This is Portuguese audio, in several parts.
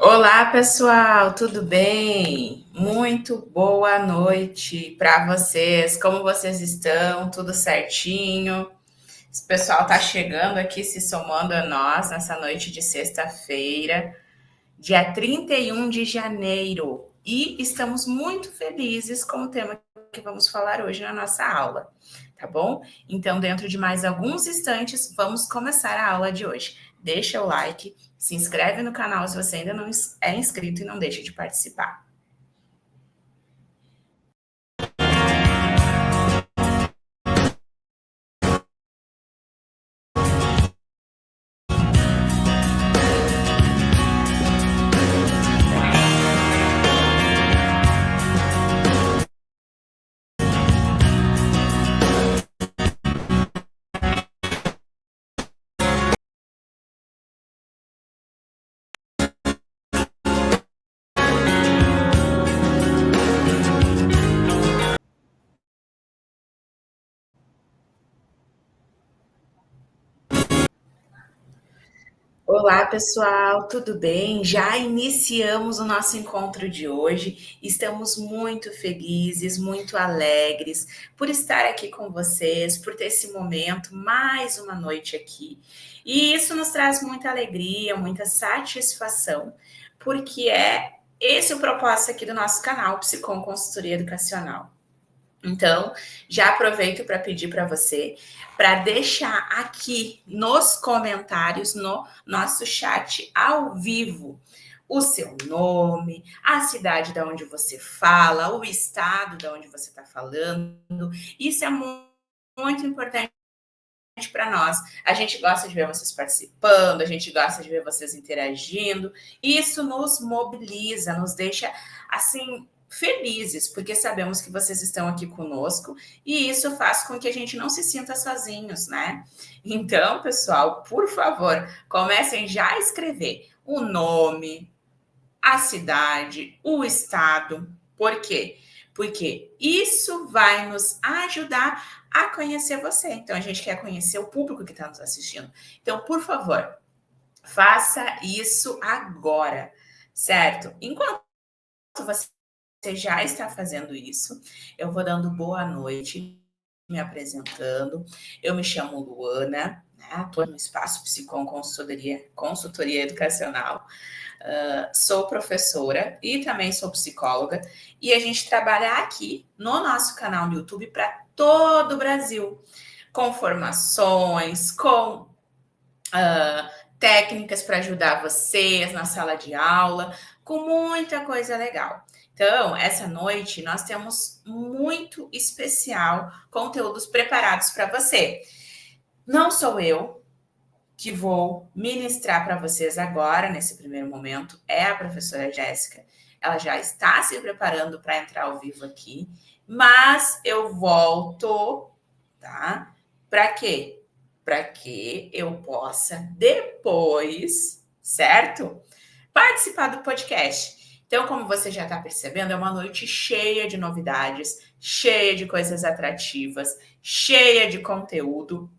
Olá, pessoal, tudo bem? Muito boa noite para vocês. Como vocês estão? Tudo certinho? Esse pessoal está chegando aqui, se somando a nós nessa noite de sexta-feira, dia 31 de janeiro. E estamos muito felizes com o tema que vamos falar hoje na nossa aula, tá bom? Então, dentro de mais alguns instantes, vamos começar a aula de hoje. Deixa o like, se inscreve no canal se você ainda não é inscrito e não deixa de participar. Olá, pessoal, tudo bem? Já iniciamos o nosso encontro de hoje. Estamos muito felizes, muito alegres por estar aqui com vocês, por ter esse momento, mais uma noite aqui. E isso nos traz muita alegria, muita satisfação, porque é esse o propósito aqui do nosso canal Psicom Consultoria Educacional. Então, já aproveito para pedir para você para deixar aqui nos comentários, no nosso chat ao vivo, o seu nome, a cidade da onde você fala, o estado da onde você está falando. Isso é muito importante para nós. A gente gosta de ver vocês participando, a gente gosta de ver vocês interagindo. Isso nos mobiliza, nos deixa assim felizes, porque sabemos que vocês estão aqui conosco e isso faz com que a gente não se sinta sozinhos, né? Então, pessoal, por favor, comecem já a escrever o nome, a cidade, o estado. Por quê? Porque isso vai nos ajudar a conhecer você. Então, a gente quer conhecer o público que está nos assistindo. Então, por favor, faça isso agora, certo? Enquanto você já está fazendo isso, eu vou dando boa noite, me apresentando. Eu me chamo Luana, né? Estou no Espaço Psicom Consultoria Educacional. Sou professora e também sou psicóloga. E a gente trabalha aqui no nosso canal do YouTube para todo o Brasil, com formações, com técnicas para ajudar vocês na sala de aula, com muita coisa legal. Então, essa noite nós temos muito especial conteúdos preparados para você. Não sou eu que vou ministrar para vocês agora, nesse primeiro momento, é a professora Jéssica. Ela já está se preparando para entrar ao vivo aqui, mas eu volto, tá? Para quê? Para que eu possa depois, certo? Participar do podcast. Então, como você já está percebendo, é uma noite cheia de novidades, cheia de coisas atrativas, cheia de conteúdo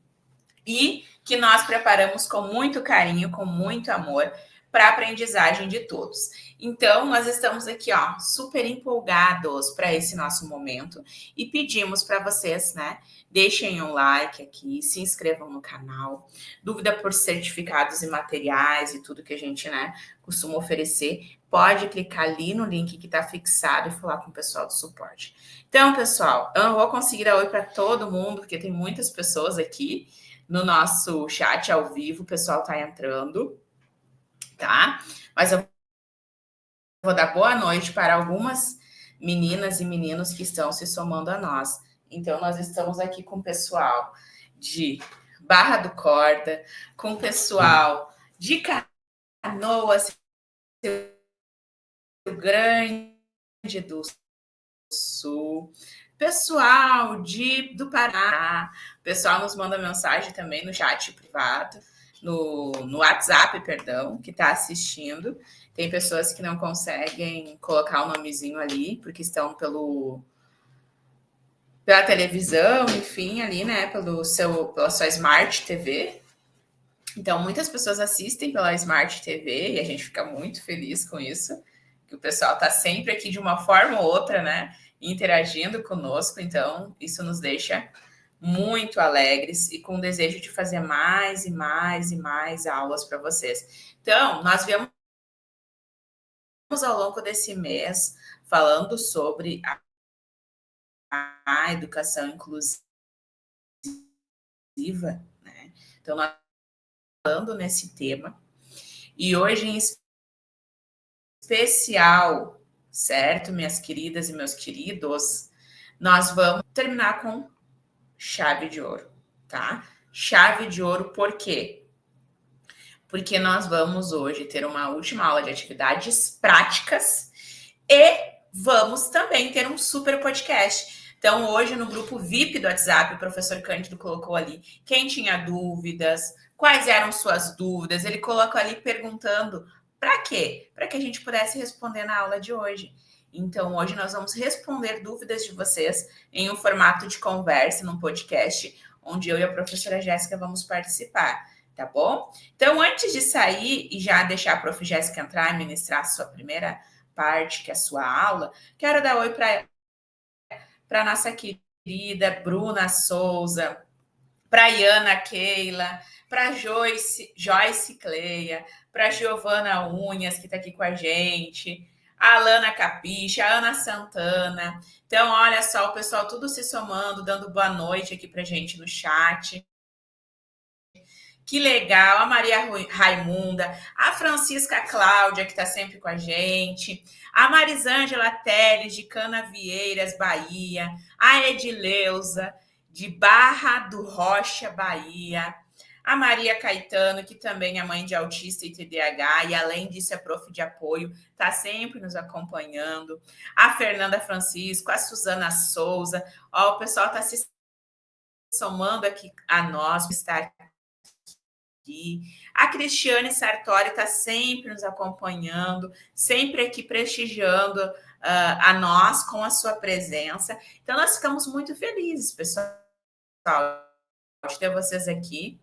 e que nós preparamos com muito carinho, com muito amor para a aprendizagem de todos. Então, nós estamos aqui, ó, super empolgados para esse nosso momento e pedimos para vocês, né, deixem um like aqui, se inscrevam no canal. Dúvida por certificados e materiais e tudo que a gente, né, costuma oferecer, pode clicar ali no link que está fixado e falar com o pessoal do suporte. Então, pessoal, eu não vou conseguir dar oi para todo mundo, porque tem muitas pessoas aqui no nosso chat ao vivo, o pessoal está entrando, tá? Mas eu vou dar boa noite para algumas meninas e meninos que estão se somando a nós. Então, nós estamos aqui com o pessoal de Barra do Corda, com o pessoal de Canoas, Rio Grande do Sul, pessoal do Paraná, o pessoal nos manda mensagem também no chat privado, no WhatsApp, perdão, que está assistindo. Tem pessoas que não conseguem colocar o nomezinho ali, porque estão pela televisão, enfim, ali, né, pela sua Smart TV. Então, muitas pessoas assistem pela Smart TV e a gente fica muito feliz com isso, que o pessoal está sempre aqui de uma forma ou outra, né? Interagindo conosco. Então, isso nos deixa muito alegres e com o desejo de fazer mais e mais e mais aulas para vocês. Então, nós viemos ao longo desse mês falando sobre a educação inclusiva, né? Então, nós estamos falando nesse tema e hoje em especial, certo, minhas queridas e meus queridos, nós vamos terminar com chave de ouro, tá? Chave de ouro, por quê? Porque nós vamos hoje ter uma última aula de atividades práticas e vamos também ter um super podcast. Então, hoje no grupo VIP do WhatsApp, o professor Cândido colocou ali quem tinha dúvidas, quais eram suas dúvidas. Ele colocou ali perguntando para quê? Para que a gente pudesse responder na aula de hoje. Então, hoje nós vamos responder dúvidas de vocês em um formato de conversa, num podcast, onde eu e a professora Jéssica vamos participar, tá bom? Então, antes de sair e já deixar a prof. Jéssica entrar e ministrar a sua primeira parte, que é a sua aula, quero dar oi para a nossa querida Bruna Souza, para Iana Keila, para Joyce Cleia, para Giovana Unhas, que está aqui com a gente, a Alana Capicha, a Ana Santana. Então, olha só, o pessoal tudo se somando, dando boa noite aqui para gente no chat. Que legal, a Maria Raimunda, a Francisca Cláudia, que está sempre com a gente, a Marisângela Teles, de Canavieiras, Bahia, a Edileuza, de Barra do Rocha, Bahia, a Maria Caetano, que também é mãe de autista e TDAH, e além disso é prof de apoio, está sempre nos acompanhando, a Fernanda Francisco, a Suzana Souza, ó, o pessoal está se somando aqui a nós, está aqui. A Cristiane Sartori está sempre nos acompanhando, sempre aqui prestigiando a nós com a sua presença. Então, nós ficamos muito felizes, pessoal, de ter vocês aqui.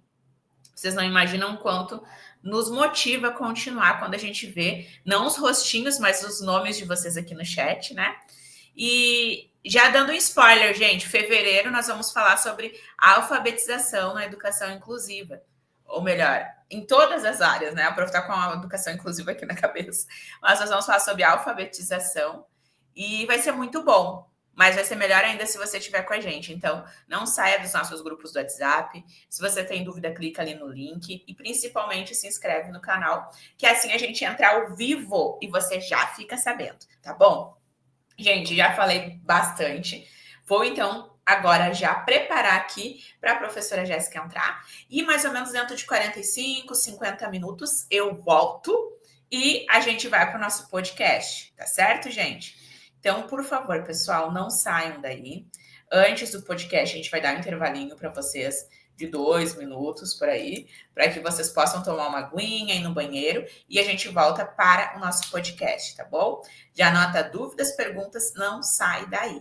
Vocês não imaginam o quanto nos motiva a continuar quando a gente vê, não os rostinhos, mas os nomes de vocês aqui no chat, né? E já dando um spoiler, gente, fevereiro nós vamos falar sobre alfabetização na educação inclusiva. Ou melhor, em todas as áreas, né? A prof está com a educação inclusiva aqui na cabeça. Mas nós vamos falar sobre alfabetização e vai ser muito bom. Mas vai ser melhor ainda se você estiver com a gente. Então, não saia dos nossos grupos do WhatsApp. Se você tem dúvida, clica ali no link. E principalmente se inscreve no canal, que assim a gente entra ao vivo e você já fica sabendo, tá bom? Gente, já falei bastante. Vou então agora já preparar aqui para a professora Jéssica entrar. E mais ou menos dentro de 45, 50 minutos eu volto e a gente vai para o nosso podcast, tá certo, gente? Então, por favor, pessoal, não saiam daí. Antes do podcast, a gente vai dar um intervalinho para vocês de 2 minutos por aí, para que vocês possam tomar uma aguinha, ir no banheiro e a gente volta para o nosso podcast, tá bom? Já anota dúvidas, perguntas, não sai daí.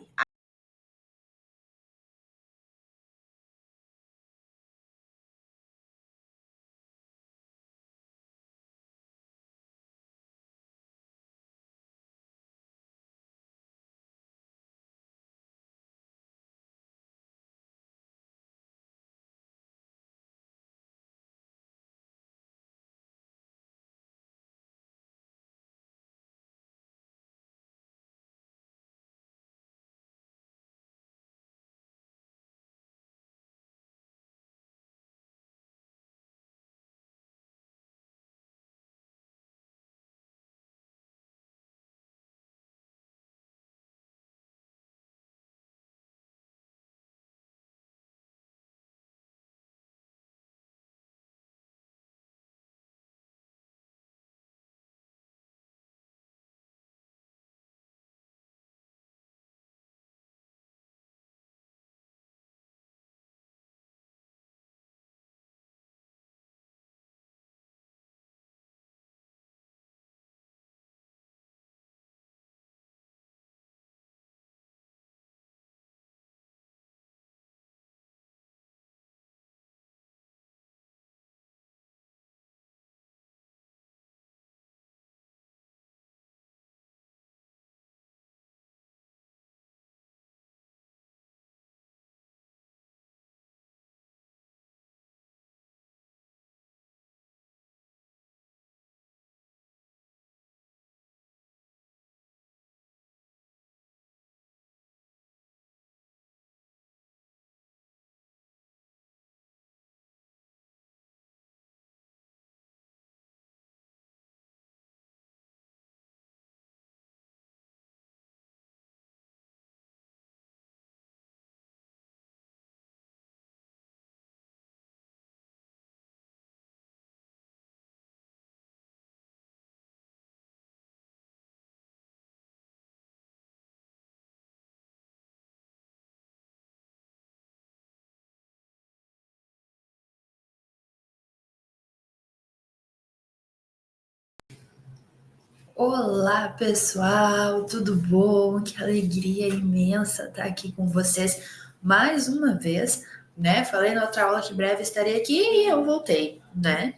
Olá, pessoal, tudo bom? Que alegria imensa estar aqui com vocês mais uma vez, né? Falei na outra aula que breve estarei aqui e eu voltei, né?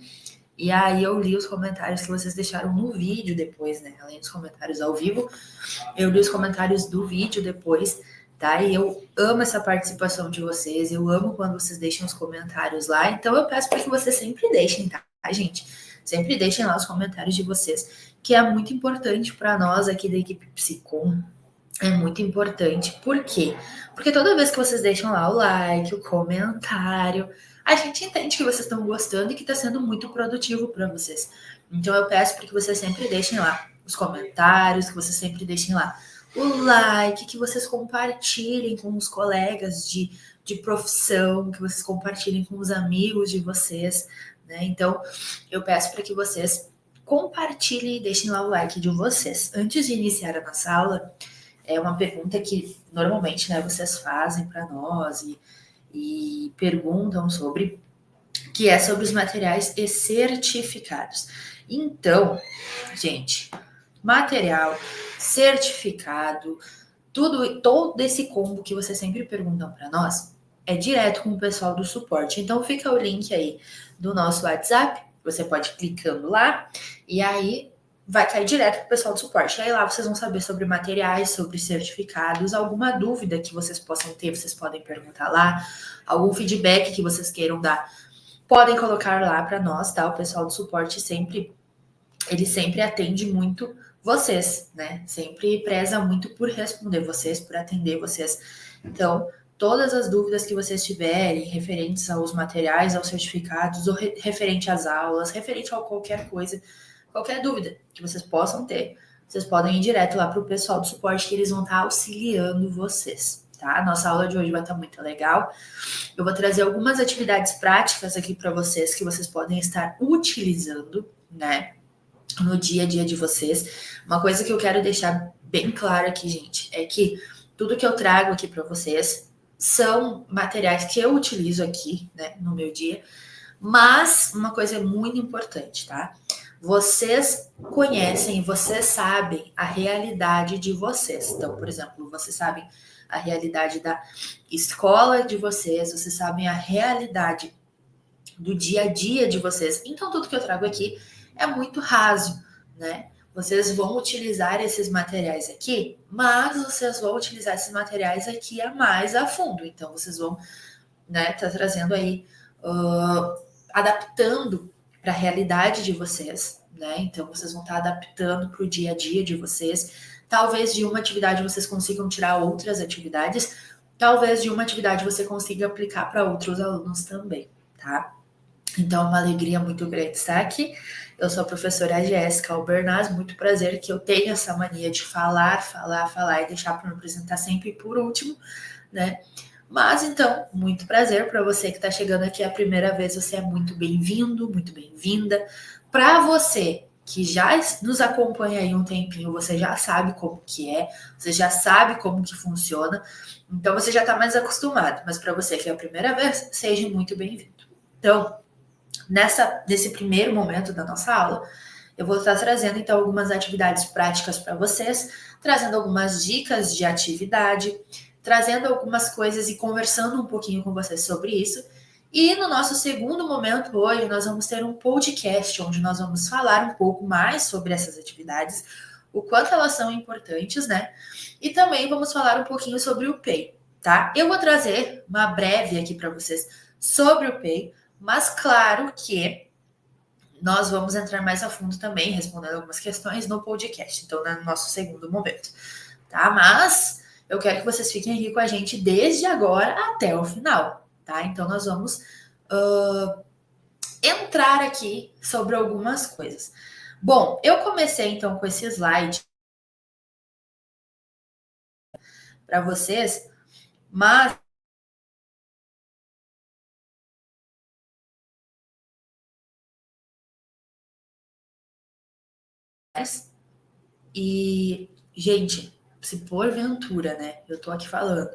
E aí eu li os comentários que vocês deixaram no vídeo depois, né? Além dos comentários ao vivo, eu li os comentários do vídeo depois, tá? E eu amo essa participação de vocês, eu amo quando vocês deixam os comentários lá, então eu peço para que vocês sempre deixem, tá, gente? Sempre deixem lá os comentários de vocês, que é muito importante para nós aqui da equipe Psicom. É muito importante. Por quê? Porque toda vez que vocês deixam lá o like, o comentário, a gente entende que vocês estão gostando e que está sendo muito produtivo para vocês. Então eu peço para que vocês sempre deixem lá os comentários, que vocês sempre deixem lá o like, que vocês compartilhem com os colegas de profissão, que vocês compartilhem com os amigos de vocês, né? Então eu peço para que vocês compartilhem e deixem lá o like de vocês. Antes de iniciar a nossa aula, é uma pergunta que normalmente, né, vocês fazem para nós e perguntam sobre, que é sobre os materiais e certificados. Então, gente, material, certificado, todo esse combo que vocês sempre perguntam para nós é direto com o pessoal do suporte. Então fica o link aí do nosso WhatsApp, você pode ir clicando lá e aí vai cair direto para o pessoal do suporte. Aí lá vocês vão saber sobre materiais, sobre certificados, alguma dúvida que vocês possam ter, vocês podem perguntar lá, algum feedback que vocês queiram dar, podem colocar lá para nós, tá? O pessoal do suporte ele sempre atende muito vocês, né? Sempre preza muito por responder vocês, por atender vocês. Então, todas as dúvidas que vocês tiverem referentes aos materiais, aos certificados, ou referente às aulas, referente a qualquer coisa, qualquer dúvida que vocês possam ter, vocês podem ir direto lá para o pessoal do suporte que eles vão estar auxiliando vocês, tá? A nossa aula de hoje vai estar muito legal. Eu vou trazer algumas atividades práticas aqui para vocês que vocês podem estar utilizando, né? No dia a dia de vocês. Uma coisa que eu quero deixar bem claro aqui, gente, é que tudo que eu trago aqui para vocês são materiais que eu utilizo aqui, né, no meu dia, mas uma coisa muito importante, tá? Vocês conhecem, vocês sabem a realidade de vocês. Então, por exemplo, vocês sabem a realidade da escola de vocês sabem a realidade do dia a dia de vocês. Então, tudo que eu trago aqui é muito raso, né? Vocês vão utilizar esses materiais aqui, mas vocês vão utilizar esses materiais aqui a mais a fundo. Então, vocês vão, né, tá trazendo aí, adaptando para a realidade de vocês, né? Então, vocês vão estar adaptando para o dia a dia de vocês. Talvez de uma atividade vocês consigam tirar outras atividades, talvez de uma atividade você consiga aplicar para outros alunos também, tá? Então, é uma alegria muito grande estar aqui. Eu sou a professora Jéssica Albernaz, muito prazer que eu tenho essa mania de falar e deixar para me apresentar sempre por último, né? Mas então, muito prazer para você que está chegando aqui a primeira vez, você é muito bem-vindo, muito bem-vinda. Para você que já nos acompanha aí um tempinho, você já sabe como que é, você já sabe como que funciona, então você já está mais acostumado. Mas para você que é a primeira vez, seja muito bem-vindo. Então, nesse primeiro momento da nossa aula, eu vou estar trazendo então algumas atividades práticas para vocês, trazendo algumas dicas de atividade, trazendo algumas coisas e conversando um pouquinho com vocês sobre isso. E no nosso segundo momento hoje, nós vamos ter um podcast onde nós vamos falar um pouco mais sobre essas atividades, o quanto elas são importantes, né? E também vamos falar um pouquinho sobre o PEI, tá? Eu vou trazer uma breve aqui para vocês sobre o PEI, mas claro que nós vamos entrar mais a fundo também, respondendo algumas questões no podcast, então no nosso segundo momento, tá? Mas eu quero que vocês fiquem aqui com a gente desde agora até o final, tá? Então nós vamos entrar aqui sobre algumas coisas. Bom, eu comecei então com esse slide para vocês, mas e gente, se porventura, né, eu tô aqui falando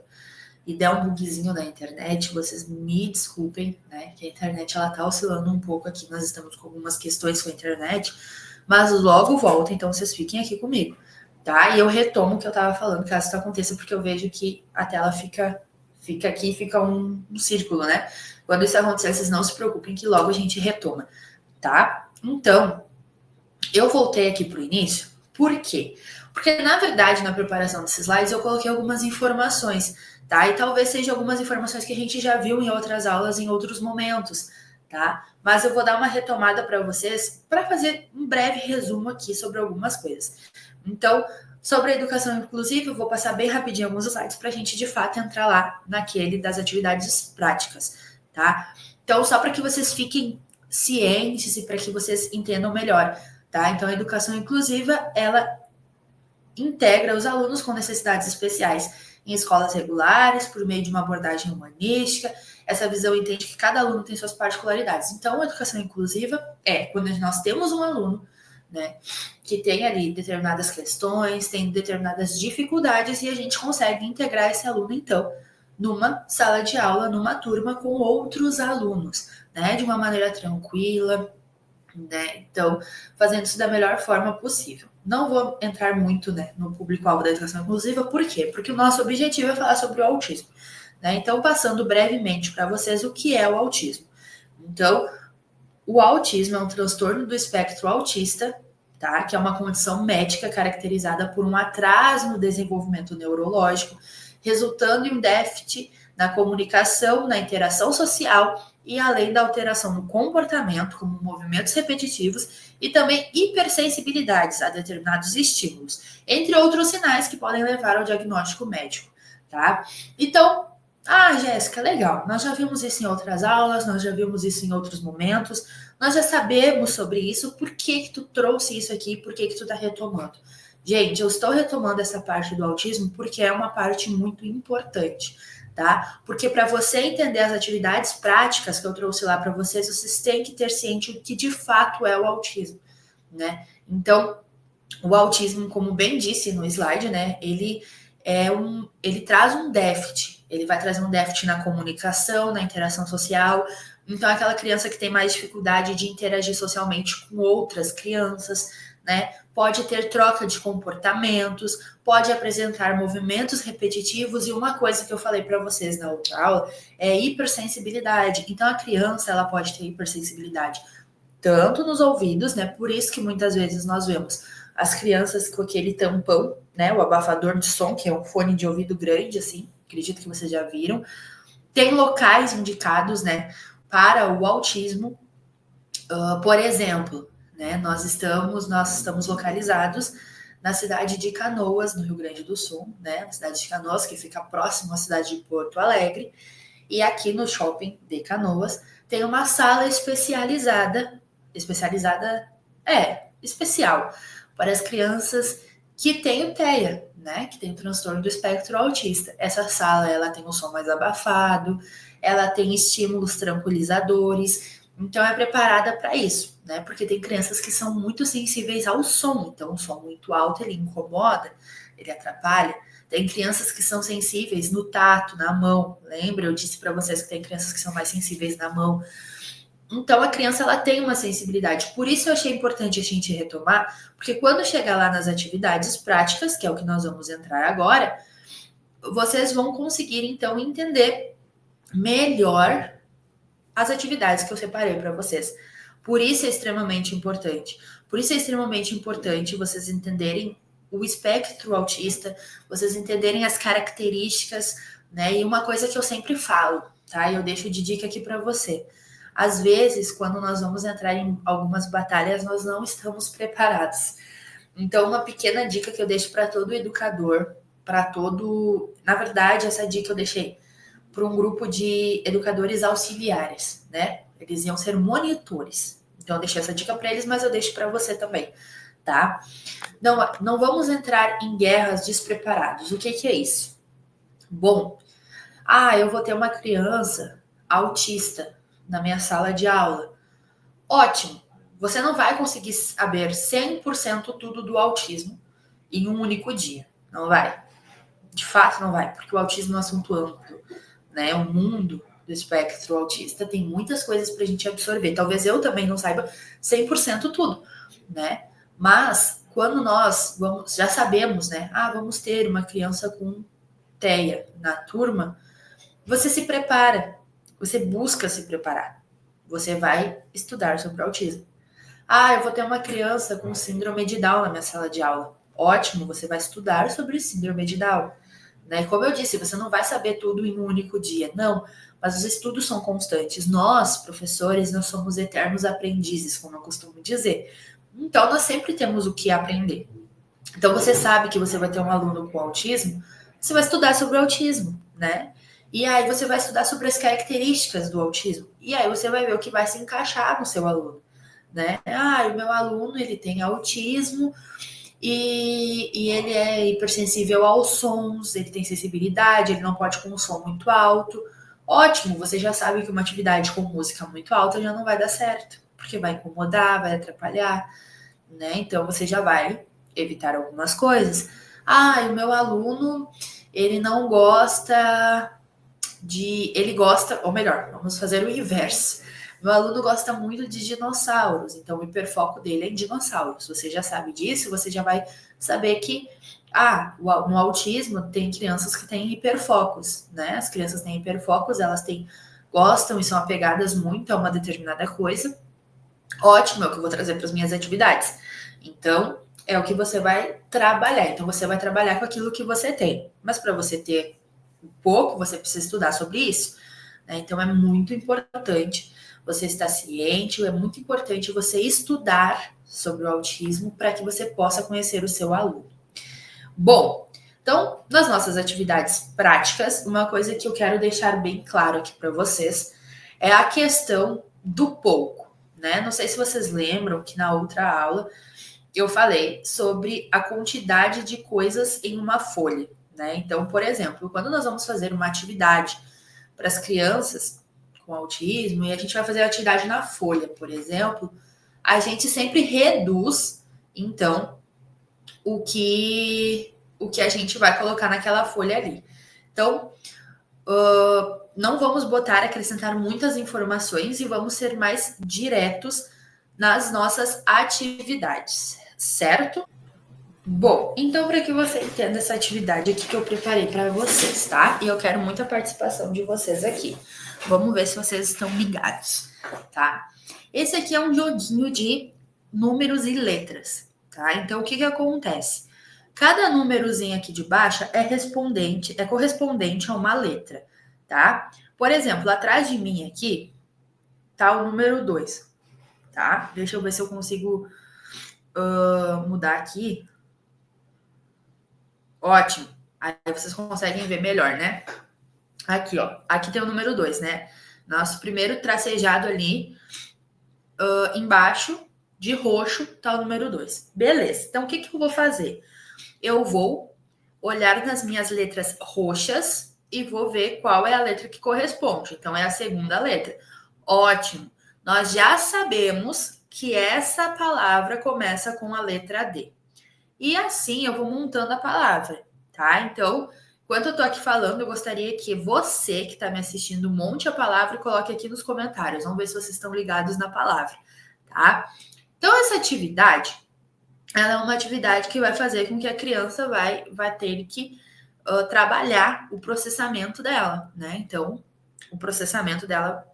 e der um bugzinho na internet, vocês me desculpem, né? Que a internet ela tá oscilando um pouco aqui. Nós estamos com algumas questões com a internet, mas logo volto, então vocês fiquem aqui comigo, tá? E eu retomo o que eu tava falando, caso isso aconteça, porque eu vejo que a tela fica aqui, fica um círculo, né? Quando isso acontecer, vocês não se preocupem que logo a gente retoma, tá? Então, eu voltei aqui para o início, por quê? Porque, na verdade, na preparação desses slides, eu coloquei algumas informações, tá? E talvez sejam algumas informações que a gente já viu em outras aulas, em outros momentos, tá? Mas eu vou dar uma retomada para vocês, para fazer um breve resumo aqui sobre algumas coisas. Então, sobre a educação inclusiva, eu vou passar bem rapidinho alguns slides para a gente, de fato, entrar lá naquele das atividades práticas, tá? Então, só para que vocês fiquem cientes e para que vocês entendam melhor. Tá? Então, a educação inclusiva, ela integra os alunos com necessidades especiais em escolas regulares, por meio de uma abordagem humanística. Essa visão entende que cada aluno tem suas particularidades. Então, a educação inclusiva é quando nós temos um aluno, né, que tem ali determinadas questões, tem determinadas dificuldades, e a gente consegue integrar esse aluno, então, numa sala de aula, numa turma com outros alunos, né, de uma maneira tranquila, né? Então, fazendo isso da melhor forma possível. Não vou entrar muito, né, no público-alvo da educação inclusiva, por quê? Porque o nosso objetivo é falar sobre o autismo, né? Então, passando brevemente para vocês o que é o autismo. Então, o autismo é um transtorno do espectro autista, tá? Que é uma condição médica caracterizada por um atraso no desenvolvimento neurológico, resultando em um déficit na comunicação, na interação social e além da alteração no comportamento, como movimentos repetitivos e também hipersensibilidades a determinados estímulos, entre outros sinais que podem levar ao diagnóstico médico, tá? Então, Jéssica, legal. Nós já vimos isso em outras aulas, nós já vimos isso em outros momentos, nós já sabemos sobre isso. Por que tu trouxe isso aqui? Por que tu tá retomando? Gente, eu estou retomando essa parte do autismo porque é uma parte muito importante, tá? Porque para você entender as atividades práticas que eu trouxe lá para vocês, vocês têm que ter ciente o que de fato é o autismo, né? Então, o autismo, como bem disse no slide, né, ele traz um déficit. Ele vai trazer um déficit na comunicação, na interação social. Então, aquela criança que tem mais dificuldade de interagir socialmente com outras crianças, né? Pode ter troca de comportamentos, pode apresentar movimentos repetitivos, e uma coisa que eu falei para vocês na outra aula é hipersensibilidade. Então, a criança, ela pode ter hipersensibilidade tanto nos ouvidos, né? Por isso que muitas vezes nós vemos as crianças com aquele tampão, né? O abafador de som, que é um fone de ouvido grande, assim, acredito que vocês já viram. Tem locais indicados, né, para o autismo. Por exemplo, né, nós estamos localizados na cidade de Canoas, no Rio Grande do Sul, né? Na cidade de Canoas, que fica próximo à cidade de Porto Alegre. E aqui no shopping de Canoas tem uma sala especial para as crianças que têm o TEA, né? Que tem o transtorno do espectro autista. Essa sala, ela tem um som mais abafado, ela tem estímulos tranquilizadores, então é preparada para isso, né? Porque tem crianças que são muito sensíveis ao som, então o som muito alto ele incomoda, ele atrapalha. Tem crianças que são sensíveis no tato, na mão. Lembra? Eu disse para vocês que tem crianças que são mais sensíveis na mão. Então, a criança ela tem uma sensibilidade. Por isso eu achei importante a gente retomar, porque quando chegar lá nas atividades práticas, que é o que nós vamos entrar agora, vocês vão conseguir, então, entender melhor as atividades que eu separei para vocês. Por isso é extremamente importante. Por isso é extremamente importante vocês entenderem o espectro autista, vocês entenderem as características, né? E uma coisa que eu sempre falo, tá? Eu deixo de dica aqui para você. Às vezes, quando nós vamos entrar em algumas batalhas, nós não estamos preparados. Então, uma pequena dica que eu deixo para todo educador, na verdade, essa dica eu deixei para um grupo de educadores auxiliares, né? Eles iam ser monitores. Então, eu deixei essa dica para eles, mas eu deixo para você também, tá? Não vamos entrar em guerras despreparados. O que é isso? Bom, eu vou ter uma criança autista na minha sala de aula. Ótimo. Você não vai conseguir saber 100% tudo do autismo em um único dia. Não vai. De fato, não vai, porque o autismo é um assunto amplo, né? O mundo do espectro autista tem muitas coisas para a gente absorver. Talvez eu também não saiba 100% tudo, né? Mas quando nós já sabemos, né? Vamos ter uma criança com TEA na turma, você se prepara, você busca se preparar. Você vai estudar sobre o autismo. Eu vou ter uma criança com síndrome de Down na minha sala de aula. Ótimo, você vai estudar sobre síndrome de Down. Né? Como eu disse, você não vai saber tudo em um único dia, não. Mas os estudos são constantes. Nós, professores, nós somos eternos aprendizes, como eu costumo dizer. Então, nós sempre temos o que aprender. Então, você sabe que você vai ter um aluno com autismo, você vai estudar sobre o autismo, né? E aí você vai estudar sobre as características do autismo. E aí você vai ver o que vai se encaixar no seu aluno, né? O meu aluno, ele tem autismo e ele é hipersensível aos sons, ele tem sensibilidade, ele não pode com um som muito alto. Ótimo, você já sabe que uma atividade com música muito alta já não vai dar certo, porque vai incomodar, vai atrapalhar, né? Então você já vai evitar algumas coisas. O meu aluno, ele não gosta ele gosta, ou melhor, vamos fazer o inverso. Meu aluno gosta muito de dinossauros, então o hiperfoco dele é em dinossauros. Você já sabe disso, você já vai saber que no autismo tem crianças que têm hiperfocos, né? As crianças têm hiperfocos, elas gostam e são apegadas muito a uma determinada coisa. Ótimo, é o que eu vou trazer para as minhas atividades. Então, é o que você vai trabalhar. Então, você vai trabalhar com aquilo que você tem. Mas para você ter pouco, você precisa estudar sobre isso. Né? Então, é muito importante você estar ciente, é muito importante você estudar sobre o autismo para que você possa conhecer o seu aluno. Bom, então, nas nossas atividades práticas, uma coisa que eu quero deixar bem claro aqui para vocês é a questão do pouco, né? Não sei se vocês lembram que na outra aula eu falei sobre a quantidade de coisas em uma folha, né? Então, por exemplo, quando nós vamos fazer uma atividade para as crianças com autismo e a gente vai fazer a atividade na folha, por exemplo, a gente sempre reduz, então, o que a gente vai colocar naquela folha ali. Então, não vamos acrescentar muitas informações e vamos ser mais diretos nas nossas atividades, certo? Bom, então para que você entenda essa atividade aqui que eu preparei para vocês, tá? E eu quero muita participação de vocês aqui. Vamos ver se vocês estão ligados, tá? Esse aqui é um joguinho de números e letras, tá? Então o que acontece? Cada númerozinho aqui de baixo é correspondente a uma letra, tá? Por exemplo, atrás de mim aqui tá o número 2, tá? Deixa eu ver se eu consigo mudar aqui. Ótimo. Aí vocês conseguem ver melhor, né? Aqui, ó. Aqui tem o número 2, né? Nosso primeiro tracejado ali, embaixo, de roxo, tá o número 2. Beleza. Então, o que eu vou fazer? Eu vou olhar nas minhas letras roxas e vou ver qual é a letra que corresponde. Então, é a segunda letra. Ótimo. Nós já sabemos que essa palavra começa com a letra D. E assim eu vou montando a palavra, tá? Então, enquanto eu tô aqui falando, eu gostaria que você que está me assistindo monte a palavra e coloque aqui nos comentários. Vamos ver se vocês estão ligados na palavra, tá? Então, essa atividade, ela é uma atividade que vai fazer com que a criança vai ter que trabalhar o processamento dela, né? Então, o processamento dela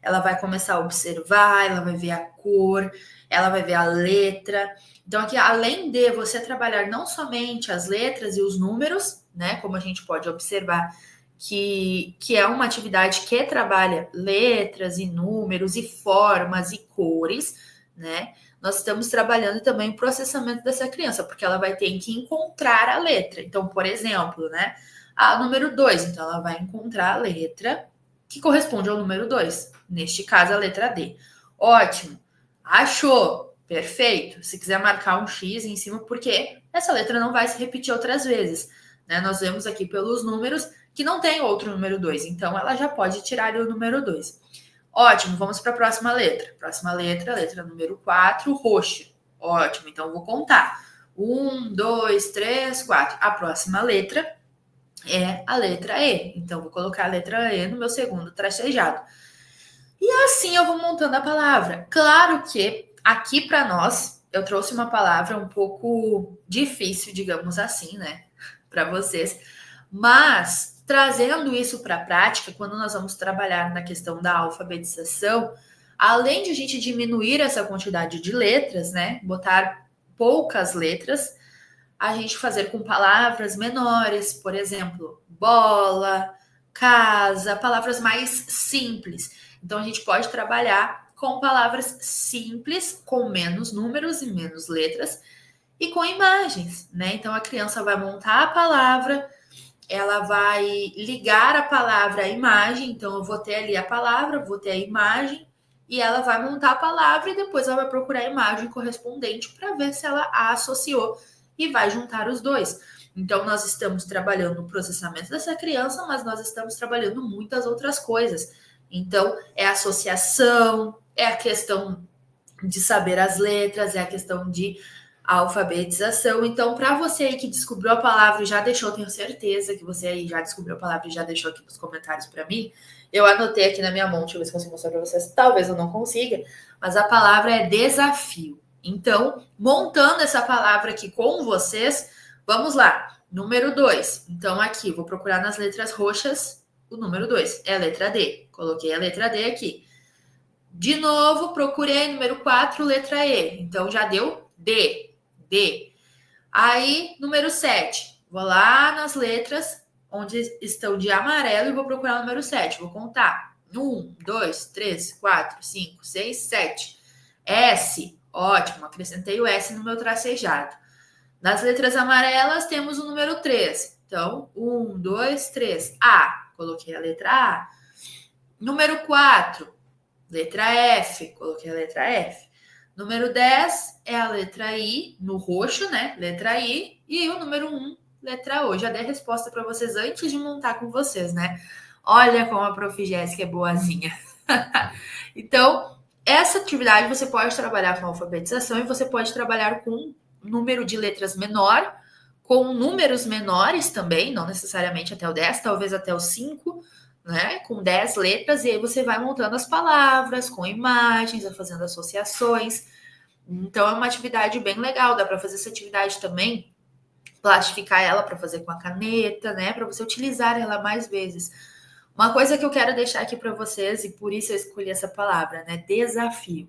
ela vai começar a observar, ela vai ver a cor, ela vai ver a letra. Então, aqui, além de você trabalhar não somente as letras e os números, né? Como a gente pode observar que é uma atividade que trabalha letras e números e formas e cores, né? Nós estamos trabalhando também o processamento dessa criança, porque ela vai ter que encontrar a letra. Então, por exemplo, né? Número 2, então ela vai encontrar a letra que corresponde ao número 2. Neste caso, a letra D. Ótimo. Achou. Perfeito. Se quiser marcar um X em cima, porque essa letra não vai se repetir outras vezes. Né? Nós vemos aqui pelos números que não tem outro número 2. Então, ela já pode tirar o número 2. Ótimo. Vamos para a próxima letra. Próxima letra, letra número 4, roxo. Ótimo. Então, eu vou contar. 1, 2, 3, 4. A próxima letra é a letra E. Então, vou colocar a letra E no meu segundo tracejado. E assim eu vou montando a palavra. Claro que aqui para nós, eu trouxe uma palavra um pouco difícil, digamos assim, né, para vocês, mas trazendo isso para a prática, quando nós vamos trabalhar na questão da alfabetização, além de a gente diminuir essa quantidade de letras, né, botar poucas letras, a gente fazer com palavras menores, por exemplo, bola, casa, palavras mais simples. Então a gente pode trabalhar com palavras simples, com menos números e menos letras, e com imagens, né? Então a criança vai montar a palavra, ela vai ligar a palavra à imagem, então eu vou ter ali a palavra, vou ter a imagem, e ela vai montar a palavra e depois ela vai procurar a imagem correspondente para ver se ela a associou e vai juntar os dois. Então, nós estamos trabalhando o processamento dessa criança, mas nós estamos trabalhando muitas outras coisas. Então, é associação, é a questão de saber as letras, é a questão de alfabetização. Então, para você aí que descobriu a palavra e já deixou, tenho certeza que você aí já descobriu a palavra e já deixou aqui nos comentários para mim. Eu anotei aqui na minha mão, deixa eu ver se consigo mostrar para vocês. Talvez eu não consiga, mas a palavra é desafio. Então, montando essa palavra aqui com vocês, vamos lá. Número 2. Então, aqui, vou procurar nas letras roxas o número 2. É a letra D. Coloquei a letra D aqui. De novo, procurei número 4, letra E. Então, já deu D. D. Aí, número 7. Vou lá nas letras onde estão de amarelo e vou procurar o número 7. Vou contar. 1, 2, 3, 4, 5, 6, 7. S. Ótimo, acrescentei o S no meu tracejado. Nas letras amarelas temos o número 3. Então, 1, 2, 3. A. Coloquei a letra A. Número 4. Letra F. Coloquei a letra F. Número 10 é a letra I, no roxo, né? Letra I. E o número 1, letra O. Já dei a resposta para vocês antes de montar com vocês, né? Olha como a Prof. Jéssica é boazinha. Então, essa atividade você pode trabalhar com alfabetização e você pode trabalhar com um número de letras menor, com números menores também, não necessariamente até o 10, talvez até o 5, né? Com 10 letras, e aí você vai montando as palavras, com imagens, vai fazendo associações. Então, é uma atividade bem legal, dá para fazer essa atividade também, plastificar ela para fazer com a caneta, né? Para você utilizar ela mais vezes. Uma coisa que eu quero deixar aqui para vocês, e por isso eu escolhi essa palavra, né? Desafio.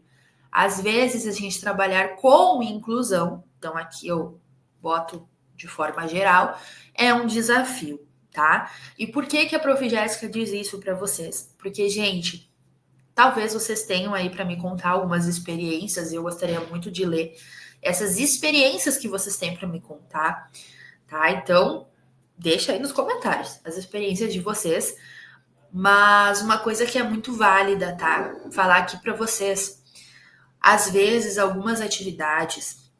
Às vezes, a gente trabalhar com inclusão, então aqui eu boto de forma geral, é um desafio, tá? E por que que a Prof. Jéssica diz isso para vocês? Porque, gente, talvez vocês tenham aí para me contar algumas experiências, e eu gostaria muito de ler essas experiências que vocês têm para me contar, tá? Então, deixa aí nos comentários as experiências de vocês. Mas uma coisa que é muito válida, tá? Falar aqui para vocês. Às vezes, algumas atividades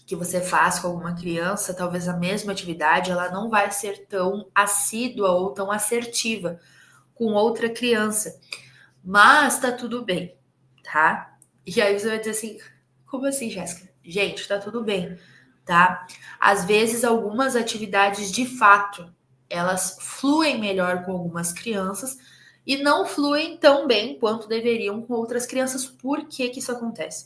que você faz com alguma criança, talvez a mesma atividade, ela não vai ser tão assídua ou tão assertiva com outra criança. Mas tá tudo bem, tá? E aí você vai dizer assim, como assim, Jéssica? Gente, tá tudo bem, tá? Às vezes, algumas atividades, de fato, elas fluem melhor com algumas crianças e não fluem tão bem quanto deveriam com outras crianças. Por que que isso acontece?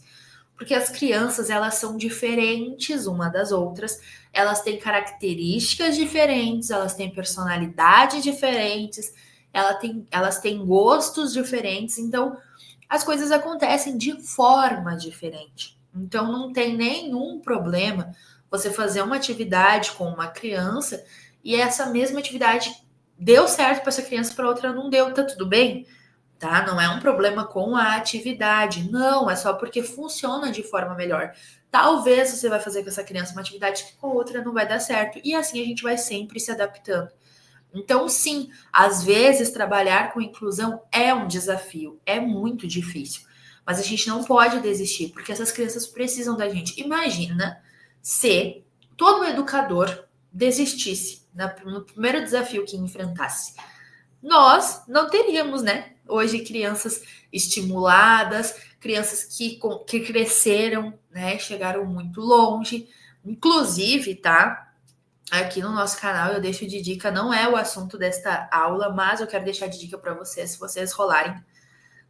Porque as crianças, elas são diferentes uma das outras, elas têm características diferentes, elas têm personalidades diferentes, elas têm gostos diferentes, então as coisas acontecem de forma diferente. Então não tem nenhum problema você fazer uma atividade com uma criança e essa mesma atividade deu certo para essa criança, para outra não deu, tá tudo bem? Tá? Não é um problema com a atividade, não, é só porque funciona de forma melhor. Talvez você vai fazer com essa criança uma atividade que com outra não vai dar certo, e assim a gente vai sempre se adaptando. Então, sim, às vezes trabalhar com inclusão é um desafio, é muito difícil, mas a gente não pode desistir, porque essas crianças precisam da gente. Imagina se todo educador desistisse no primeiro desafio que enfrentasse. Nós não teríamos, né? Hoje, crianças estimuladas, crianças que cresceram, né? Chegaram muito longe. Inclusive, tá? Aqui no nosso canal eu deixo de dica, não é o assunto desta aula, mas eu quero deixar de dica para vocês, se vocês rolarem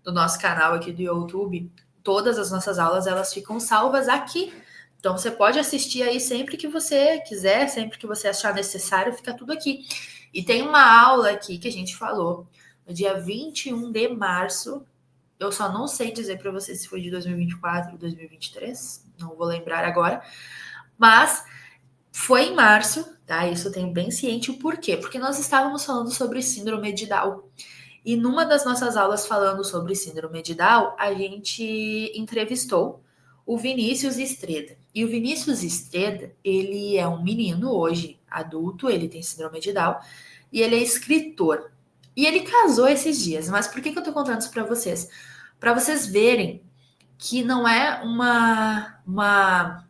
do nosso canal aqui do YouTube, todas as nossas aulas, elas ficam salvas aqui Então, você pode assistir aí sempre que você quiser, sempre que você achar necessário, fica tudo aqui. E tem uma aula aqui que a gente falou no dia 21 de março. Eu só não sei dizer para você se foi de 2024 ou 2023, não vou lembrar agora, mas foi em março, tá? Isso eu tenho bem ciente. O porquê? Porque nós estávamos falando sobre síndrome de Down. E numa das nossas aulas falando sobre síndrome de Down, a gente entrevistou o Vinícius Estreda. E o Vinícius Estreda, ele é um menino hoje, adulto, ele tem síndrome de Down, e ele é escritor. E ele casou esses dias. Mas por que eu tô contando isso para vocês? Para vocês verem que não é uma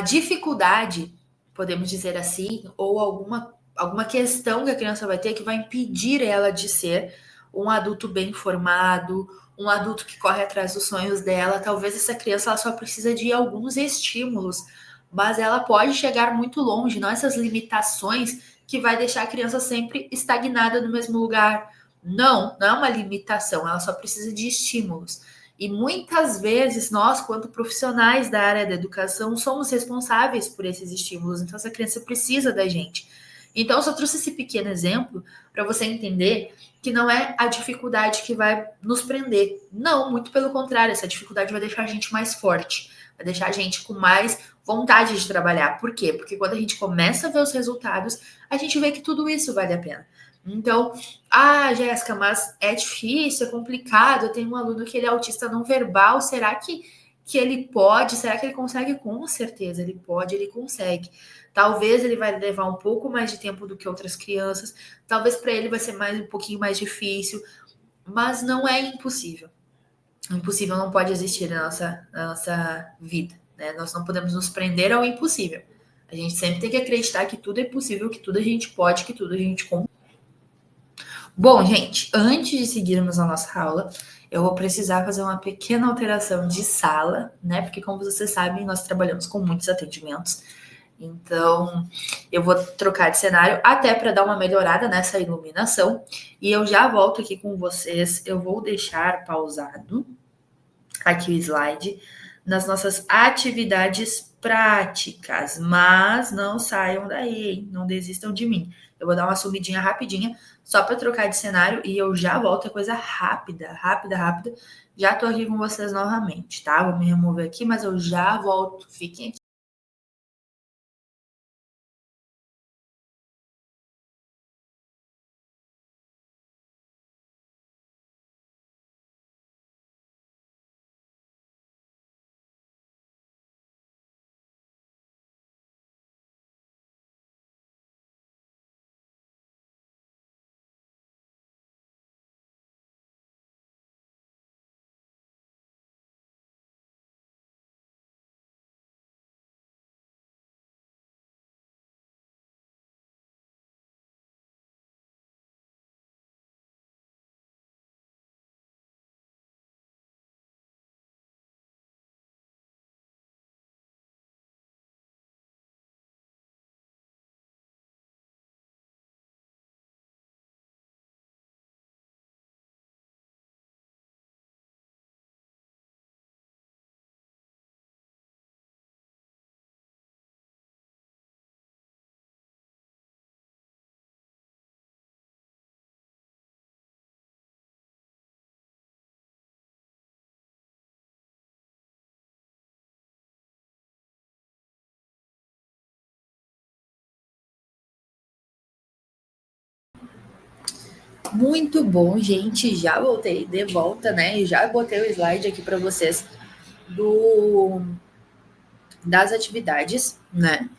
dificuldade, podemos dizer assim, ou alguma questão que a criança vai ter que vai impedir ela de ser um adulto bem formado, um adulto que corre atrás dos sonhos dela. Talvez essa criança ela só precisa de alguns estímulos, mas ela pode chegar muito longe, não essas limitações que vai deixar a criança sempre estagnada no mesmo lugar. Não, não é uma limitação, ela só precisa de estímulos. E muitas vezes nós, quanto profissionais da área da educação, somos responsáveis por esses estímulos. Então, essa criança precisa da gente. Então, eu só trouxe esse pequeno exemplo para você entender que não é a dificuldade que vai nos prender. Não, muito pelo contrário, essa dificuldade vai deixar a gente mais forte, vai deixar a gente com mais vontade de trabalhar. Por quê? Porque quando a gente começa a ver os resultados, a gente vê que tudo isso vale a pena. Então, Jéssica, mas é difícil, é complicado. Eu tenho um aluno que ele é autista não verbal. Será que ele pode? Será que ele consegue? Com certeza, ele pode, ele consegue. Talvez ele vai levar um pouco mais de tempo do que outras crianças. Talvez para ele vai ser um pouquinho mais difícil, mas não é impossível. Impossível não pode existir na nossa vida, né? Nós não podemos nos prender ao impossível. A gente sempre tem que acreditar que tudo é possível, que tudo a gente pode, que tudo a gente consegue. Bom, gente, antes de seguirmos a nossa aula, eu vou precisar fazer uma pequena alteração de sala, né? Porque, como vocês sabem, nós trabalhamos com muitos atendimentos. Então, eu vou trocar de cenário até para dar uma melhorada nessa iluminação. E eu já volto aqui com vocês. Eu vou deixar pausado aqui o slide nas nossas atividades práticas, mas não saiam daí, hein? Não desistam de mim. Eu vou dar uma sumidinha rapidinha só para trocar de cenário e eu já volto. É coisa rápida, rápida, rápida. Já tô aqui com vocês novamente, tá? Vou me remover aqui, mas eu já volto. Fiquem aqui. Muito bom, gente. Já voltei de volta, né? E já botei o slide aqui para vocês das atividades, né?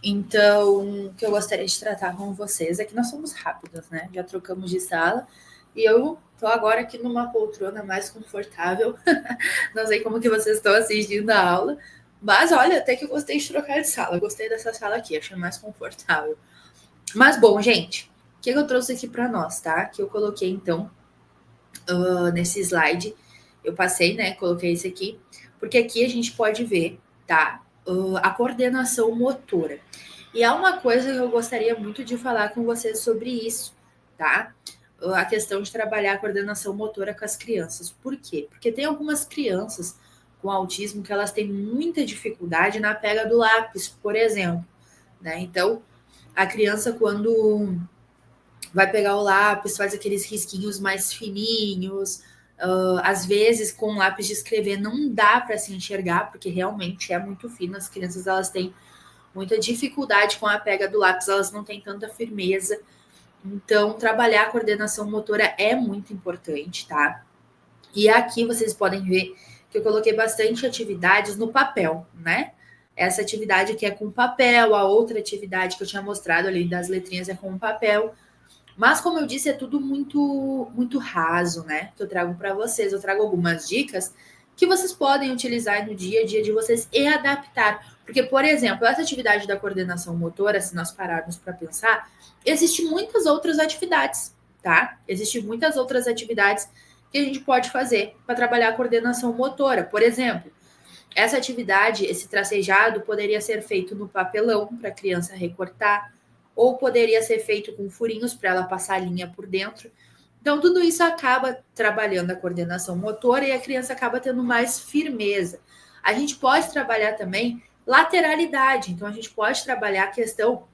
Então, o que eu gostaria de tratar com vocês é que nós somos rápidos, né? Já trocamos de sala e eu tô agora aqui numa poltrona mais confortável. Não sei como que vocês estão assistindo a aula, mas olha, até que eu gostei de trocar de sala. Gostei dessa sala aqui, achei mais confortável. Mas bom, gente, o que eu trouxe aqui para nós, tá? Que eu coloquei então nesse slide, eu passei, né? Coloquei esse aqui, porque aqui a gente pode ver, tá? A coordenação motora. E há uma coisa que eu gostaria muito de falar com vocês sobre isso, tá? A questão de trabalhar a coordenação motora com as crianças. Por quê? Porque tem algumas crianças com autismo que elas têm muita dificuldade na pega do lápis, por exemplo, né? Então, a criança, quando vai pegar o lápis, faz aqueles risquinhos mais fininhos. Às vezes, com lápis de escrever, não dá para se enxergar, porque realmente é muito fino. As crianças elas têm muita dificuldade com a pega do lápis, elas não têm tanta firmeza. Então, trabalhar a coordenação motora é muito importante, tá? E aqui vocês podem ver que eu coloquei bastante atividades no papel, né? Essa atividade que é com papel, a outra atividade que eu tinha mostrado ali das letrinhas é com papel. Mas, como eu disse, é tudo muito raso, né? Que eu trago para vocês. Eu trago algumas dicas que vocês podem utilizar no dia a dia de vocês e adaptar. Porque, por exemplo, essa atividade da coordenação motora, se nós pararmos para pensar, existem muitas outras atividades, tá? Existem muitas outras atividades que a gente pode fazer para trabalhar a coordenação motora. Por exemplo, essa atividade, esse tracejado, poderia ser feito no papelão para a criança recortar, ou poderia ser feito com furinhos para ela passar a linha por dentro. Então, tudo isso acaba trabalhando a coordenação motora e a criança acaba tendo mais firmeza. A gente pode trabalhar também lateralidade, então a gente pode trabalhar a questão,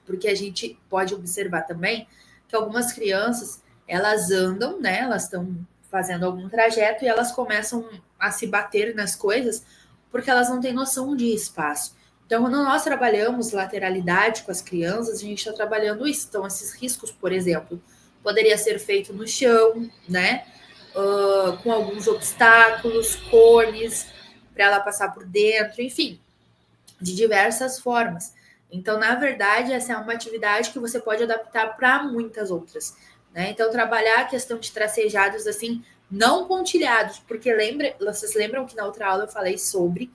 porque a gente pode observar também que algumas crianças, elas andam, né? Elas estão fazendo algum trajeto e elas começam a se bater nas coisas porque elas não têm noção de espaço. Então, quando nós trabalhamos lateralidade com as crianças, a gente está trabalhando isso. Então, esses riscos, por exemplo, poderia ser feito no chão, né? Com alguns obstáculos, cones, para ela passar por dentro, enfim, de diversas formas. Então, na verdade, essa é uma atividade que você pode adaptar para muitas outras, né? Então, trabalhar a questão de tracejados assim, não pontilhados, porque vocês lembram que na outra aula eu falei sobre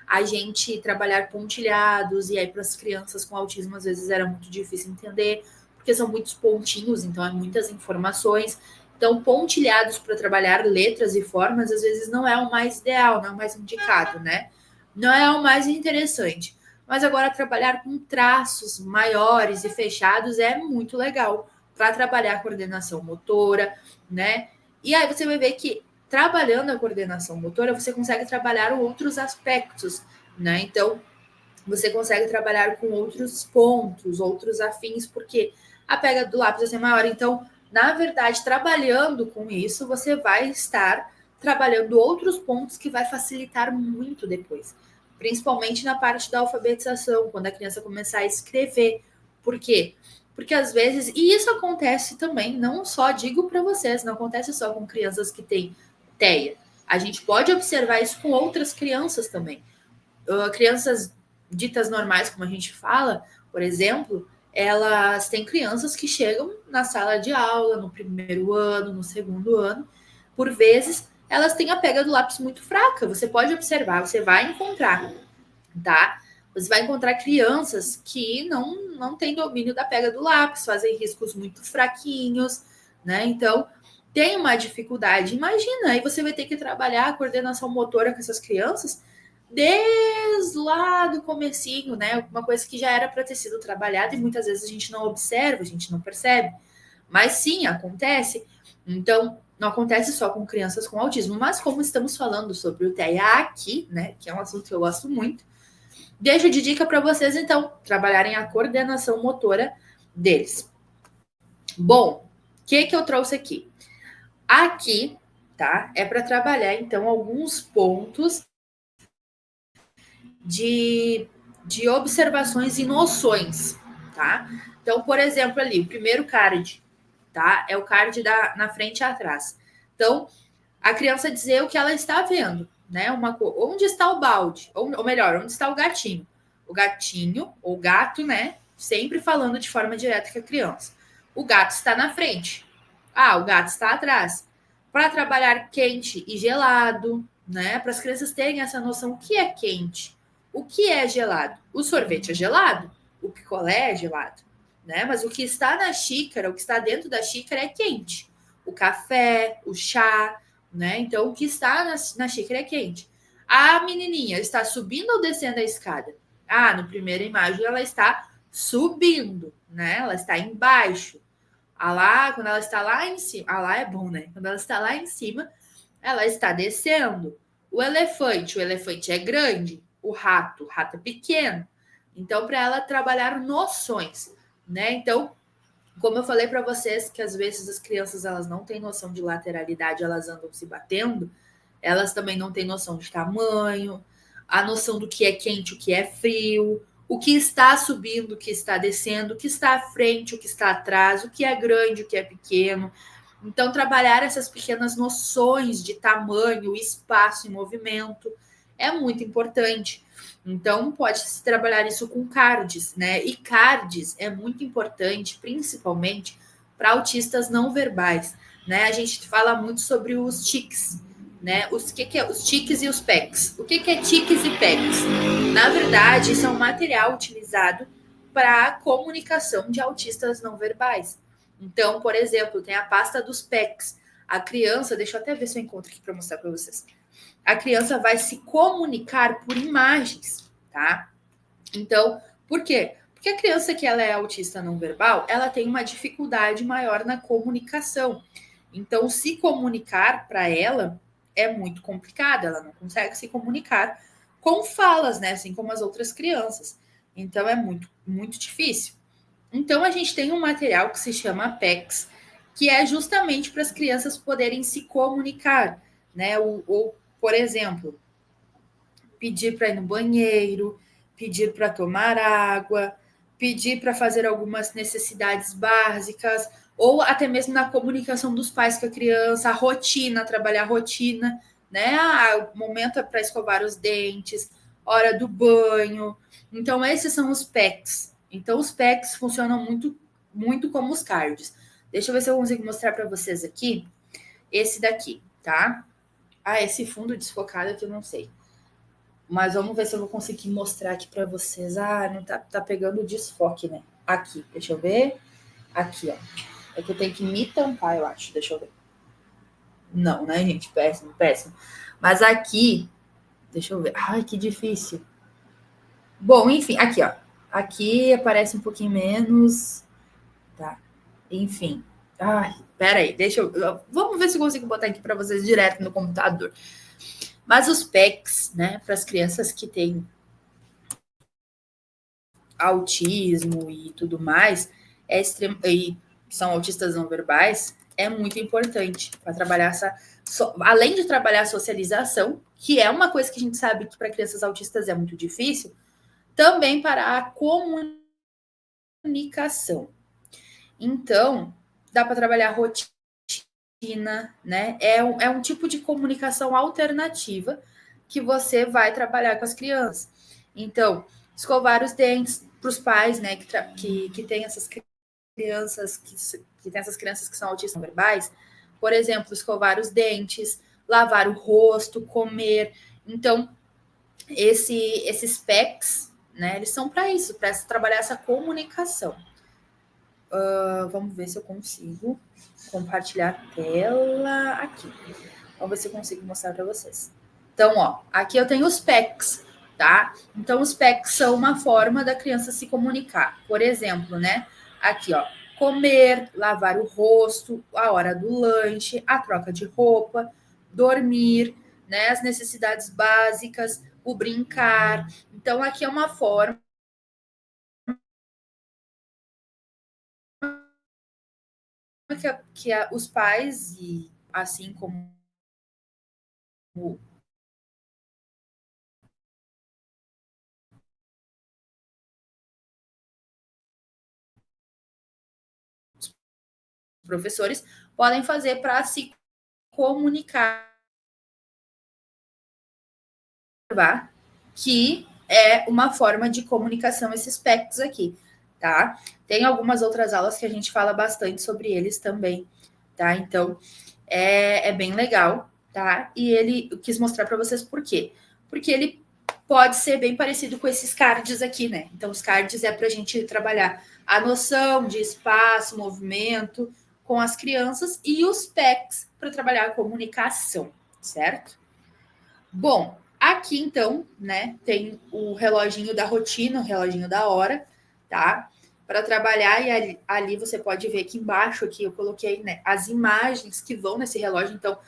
a gente trabalhar pontilhados, e aí para as crianças com autismo às vezes era muito difícil entender, porque são muitos pontinhos, então é muitas informações. Então, pontilhados para trabalhar letras e formas às vezes não é o mais ideal, não é o mais indicado, né? Não é o mais interessante. Mas agora trabalhar com traços maiores e fechados é muito legal para trabalhar a coordenação motora, né? E aí você vai ver que trabalhando a coordenação motora, você consegue trabalhar outros aspectos, né? Então, você consegue trabalhar com outros pontos, outros afins, porque a pega do lápis vai ser maior. Então, na verdade, trabalhando com isso, você vai estar trabalhando outros pontos que vai facilitar muito depois, principalmente na parte da alfabetização, quando a criança começar a escrever. Por quê? Porque às vezes, e isso acontece também, não só digo para vocês, não acontece só com crianças que têm TEA. A gente pode observar isso com outras crianças também. Crianças ditas normais, como a gente fala, por exemplo, elas têm crianças que chegam na sala de aula, no primeiro ano, no segundo ano, por vezes elas têm a pega do lápis muito fraca. Você pode observar, você vai encontrar, tá? Você vai encontrar crianças que não têm domínio da pega do lápis, fazem riscos muito fraquinhos, né? Então, tem uma dificuldade. Imagina, aí você vai ter que trabalhar a coordenação motora com essas crianças desde lá do comecinho, né? Uma coisa que já era para ter sido trabalhada e muitas vezes a gente não observa, a gente não percebe. Mas sim, acontece. Então, não acontece só com crianças com autismo, mas como estamos falando sobre o TEA aqui, né, que é um assunto que eu gosto muito, deixo de dica para vocês, então, trabalharem a coordenação motora deles. Bom, o que eu trouxe aqui? Aqui, tá, é para trabalhar, então, alguns pontos de observações e noções, tá? Então, por exemplo, ali, o primeiro card, tá? É o card na frente e atrás. Então, a criança dizer o que ela está vendo, né? Onde está o balde? Ou melhor, onde está o gatinho? O gatinho, ou gato, né? Sempre falando de forma direta com a criança. O gato está na frente. Ah, o gato está atrás. Para trabalhar quente e gelado, né? Para as crianças terem essa noção, o que é quente? O que é gelado? O sorvete é gelado? O picolé é gelado, né? Mas o que está na xícara, o que está dentro da xícara é quente. O café, o chá, né? Então, o que está na xícara é quente. A menininha está subindo ou descendo a escada? Ah, no primeira imagem ela está subindo, né? Ela está embaixo. Ah lá, quando ela está lá em cima, ah lá é bom, né? Quando ela está lá em cima, ela está descendo. O elefante é grande, o rato é pequeno. Então, para ela trabalhar noções, né? Então, como eu falei para vocês, que às vezes as crianças elas não têm noção de lateralidade, elas andam se batendo, elas também não têm noção de tamanho, a noção do que é quente, o que é frio, o que está subindo, o que está descendo, o que está à frente, o que está atrás, o que é grande, o que é pequeno. Então, trabalhar essas pequenas noções de tamanho, espaço e movimento é muito importante. Então, pode-se trabalhar isso com cards, né? E cards é muito importante, principalmente para autistas não verbais, né? A gente fala muito sobre os tics, né? Que é os tics e os PECs? O que é tics e PECs? Na verdade, isso é um material utilizado para comunicação de autistas não verbais. Então, por exemplo, tem a pasta dos PECs. A criança, deixa eu até ver se eu encontro aqui para mostrar para vocês. A criança vai se comunicar por imagens, tá? Então, por quê? Porque a criança que ela é autista não verbal, ela tem uma dificuldade maior na comunicação. Então, se comunicar para ela é muito complicado, ela não consegue se comunicar com falas, né? Assim como as outras crianças. Então, é muito, muito difícil. Então, a gente tem um material que se chama PECs, que é justamente para as crianças poderem se comunicar, né? Ou por exemplo, pedir para ir no banheiro, pedir para tomar água, pedir para fazer algumas necessidades básicas, ou até mesmo na comunicação dos pais com a criança, a rotina, trabalhar a rotina, né? O momento é para escovar os dentes, hora do banho. Então, esses são os PECs. Então, os PECs funcionam muito, muito como os cards. Deixa eu ver se eu consigo mostrar para vocês aqui. Esse daqui, tá? Esse fundo desfocado aqui eu não sei. Mas vamos ver se eu vou conseguir mostrar aqui para vocês. Não tá pegando o desfoque, né? Aqui, deixa eu ver. Aqui, ó. É que eu tenho que me tampar, eu acho. Deixa eu ver. Não, né, gente? Péssimo, péssimo. Mas aqui, deixa eu ver. Ai, que difícil. Bom, enfim, aqui, ó. Aqui aparece um pouquinho menos. Tá. Enfim. Ai, pera aí, deixa eu. Vamos ver se eu consigo botar aqui para vocês direto no computador. Mas os PECs, né, para as crianças que têm autismo e tudo mais, e são autistas não verbais, é muito importante para trabalhar além de trabalhar a socialização, que é uma coisa que a gente sabe que para crianças autistas é muito difícil, também para a comunicação. Então, dá para trabalhar a rotina, né? É um tipo de comunicação alternativa que você vai trabalhar com as crianças. Então, escovar os dentes para os pais, né, que tem essas crianças que tem essas crianças que são autistas verbais, por exemplo, escovar os dentes, lavar o rosto, comer. Então, esses PECs, né, eles são para isso, para trabalhar essa comunicação. Vamos ver se eu consigo compartilhar a tela aqui. Vamos ver se eu consigo mostrar para vocês. Então, ó, aqui eu tenho os PECs, tá? Então, os PECs são uma forma da criança se comunicar. Por exemplo, né? Aqui, ó, comer, lavar o rosto, a hora do lanche, a troca de roupa, dormir, né? As necessidades básicas, o brincar. Então, aqui é uma forma que os pais, e assim como os professores, podem fazer para se comunicar, que é uma forma de comunicação esses aspectos aqui, tá? Tem algumas outras aulas que a gente fala bastante sobre eles também, tá? Então, é bem legal, tá? E ele quis mostrar para vocês por quê? Porque ele pode ser bem parecido com esses cards aqui, né? Então, os cards é para a gente trabalhar a noção de espaço, movimento com as crianças e os PECs para trabalhar a comunicação, certo? Bom, aqui então, né, tem o reloginho da rotina, o reloginho da hora, tá? Para trabalhar, e ali você pode ver que embaixo aqui eu coloquei, né, as imagens que vão nesse relógio. Então,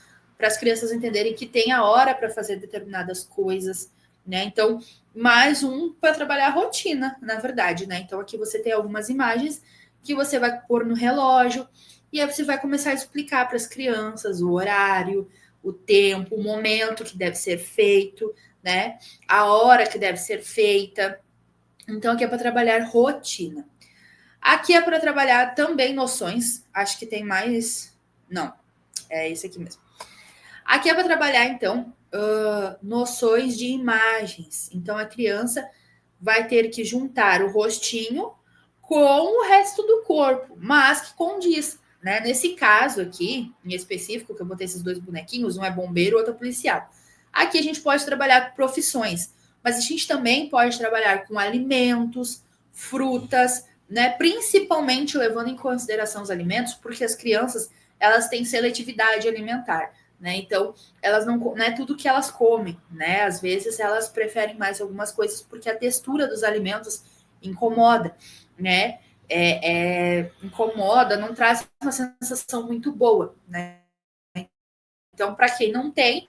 para as crianças entenderem que tem a hora para fazer determinadas coisas, né? Então, mais um para trabalhar a rotina, na verdade, né? Então, aqui você tem algumas imagens que você vai pôr no relógio e aí você vai começar a explicar para as crianças o horário, o tempo, o momento que deve ser feito, né? A hora que deve ser feita. Então, aqui é para trabalhar rotina. Aqui é para trabalhar também noções. Acho que tem mais. Não, é esse aqui mesmo. Aqui é para trabalhar, então, noções de imagens. Então, a criança vai ter que juntar o rostinho com o resto do corpo, mas que condiz. Né? Nesse caso aqui, em específico, que eu botei esses dois bonequinhos, um é bombeiro, o outro é policial. Aqui a gente pode trabalhar com profissões, mas a gente também pode trabalhar com alimentos, frutas, né? Principalmente levando em consideração os alimentos, porque as crianças elas têm seletividade alimentar. Né? Então, elas não é tudo que elas comem, né? Às vezes elas preferem mais algumas coisas porque a textura dos alimentos incomoda, né? Incomoda, não traz uma sensação muito boa, né? Então, para quem não tem,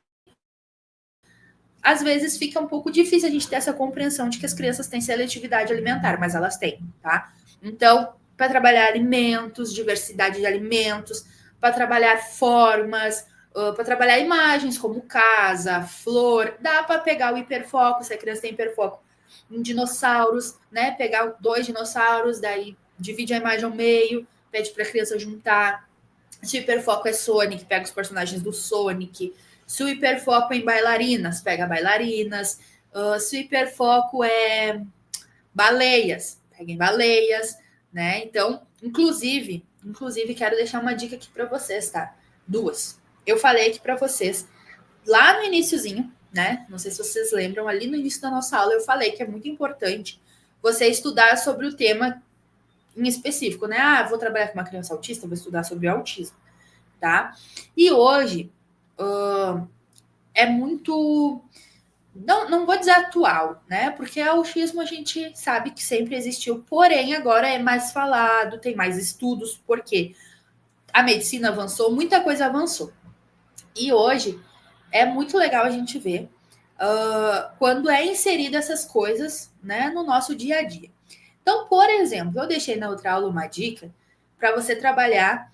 às vezes fica um pouco difícil a gente ter essa compreensão de que as crianças têm seletividade alimentar, mas elas têm, tá? Então, para trabalhar alimentos, diversidade de alimentos, para trabalhar formas, para trabalhar imagens como casa, flor, dá para pegar o hiperfoco, se a criança tem hiperfoco em dinossauros, né? Pegar 2 dinossauros, daí divide a imagem ao meio, pede para a criança juntar. Se o hiperfoco é Sonic, pega os personagens do Sonic. Se o hiperfoco é em bailarinas, pega bailarinas. Se o hiperfoco é baleias, pega em baleias, né? Então, inclusive, quero deixar uma dica aqui para vocês, tá? 2. Eu falei aqui para vocês, lá no iniciozinho, né? Não sei se vocês lembram, ali no início da nossa aula eu falei que é muito importante você estudar sobre o tema em específico, né? Ah, vou trabalhar com uma criança autista, vou estudar sobre autismo, tá? E hoje é muito... Não vou dizer atual, né? Porque o autismo a gente sabe que sempre existiu, porém agora é mais falado, tem mais estudos, porque a medicina avançou, muita coisa avançou. E hoje é muito legal a gente ver quando é inserida essas coisas, né, no nosso dia a dia. Então, por exemplo, eu deixei na outra aula uma dica para você trabalhar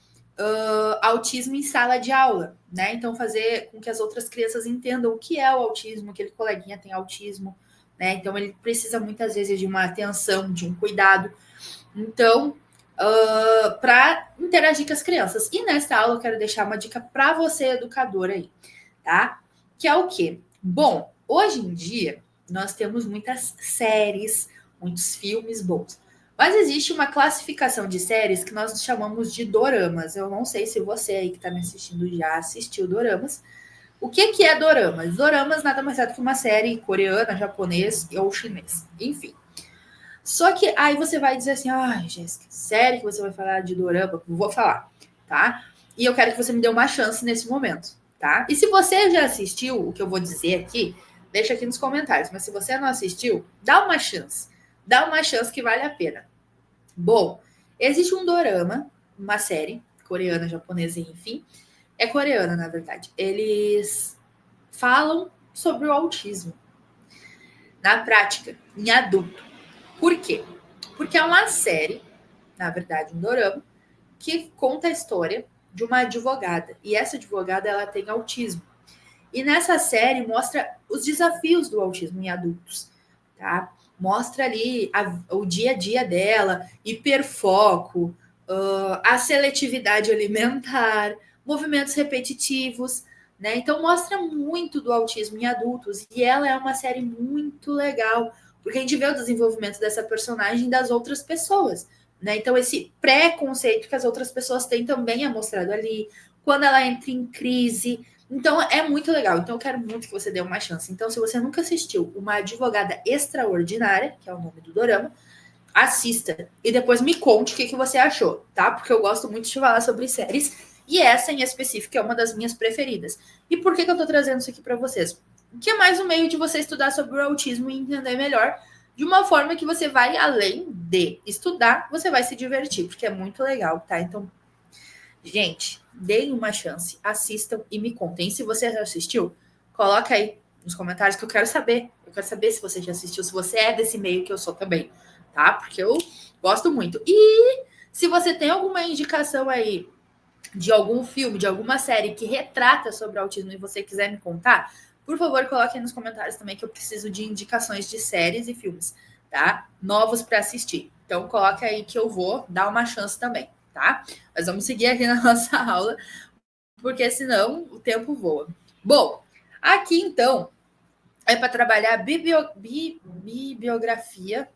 autismo em sala de aula, né? Então, fazer com que as outras crianças entendam o que é o autismo, aquele coleguinha tem autismo, né? Então, ele precisa muitas vezes de uma atenção, de um cuidado. Então, para interagir com as crianças. E nessa aula, eu quero deixar uma dica para você, educador aí, tá? Que é o quê? Bom, hoje em dia, nós temos muitas séries, muitos filmes bons. Mas existe uma classificação de séries que nós chamamos de doramas. Eu não sei se você aí que está me assistindo já assistiu doramas. O que é doramas? Doramas nada mais é do que uma série coreana, japonês ou chinês. Enfim. Só que aí você vai dizer assim, Jéssica, sério que você vai falar de dorama? Vou falar, tá? E eu quero que você me dê uma chance nesse momento, tá? E se você já assistiu o que eu vou dizer aqui, deixa aqui nos comentários. Mas se você não assistiu, dá uma chance. Dá uma chance que vale a pena. Bom, existe um dorama, uma série coreana, japonesa, enfim. É coreana, na verdade. Eles falam sobre o autismo na prática, em adulto. Por quê? Porque é uma série, na verdade, um dorama, que conta a história de uma advogada. E essa advogada, ela tem autismo. E nessa série mostra os desafios do autismo em adultos, tá? Mostra ali o dia a dia dela, hiperfoco, a seletividade alimentar, movimentos repetitivos, né? Então mostra muito do autismo em adultos. E ela é uma série muito legal, porque a gente vê o desenvolvimento dessa personagem e das outras pessoas, né? Então esse preconceito que as outras pessoas têm também é mostrado ali. Quando ela entra em crise, então é muito legal. Então eu quero muito que você dê uma chance. Então, se você nunca assistiu Uma Advogada Extraordinária, que é o nome do dorama, assista e depois me conte o que você achou, tá? Porque eu gosto muito de falar sobre séries e essa em específico é uma das minhas preferidas. E por que eu tô trazendo isso aqui para vocês? Que é mais um meio de você estudar sobre o autismo e entender melhor de uma forma que você vai, além de estudar, você vai se divertir, porque é muito legal, tá? Então, Gente, deem uma chance, assistam e me contem. E se você já assistiu, coloca aí nos comentários que eu quero saber. Eu quero saber se você já assistiu, se você é desse meio que eu sou também, tá? Porque eu gosto muito. E se você tem alguma indicação aí de algum filme, de alguma série que retrata sobre autismo e você quiser me contar, por favor, coloque aí nos comentários também que eu preciso de indicações de séries e filmes, tá? Novos para assistir. Então, coloque aí que eu vou dar uma chance também, tá? Mas vamos seguir aqui na nossa aula, porque senão o tempo voa. Bom, aqui então é para trabalhar bibliografia.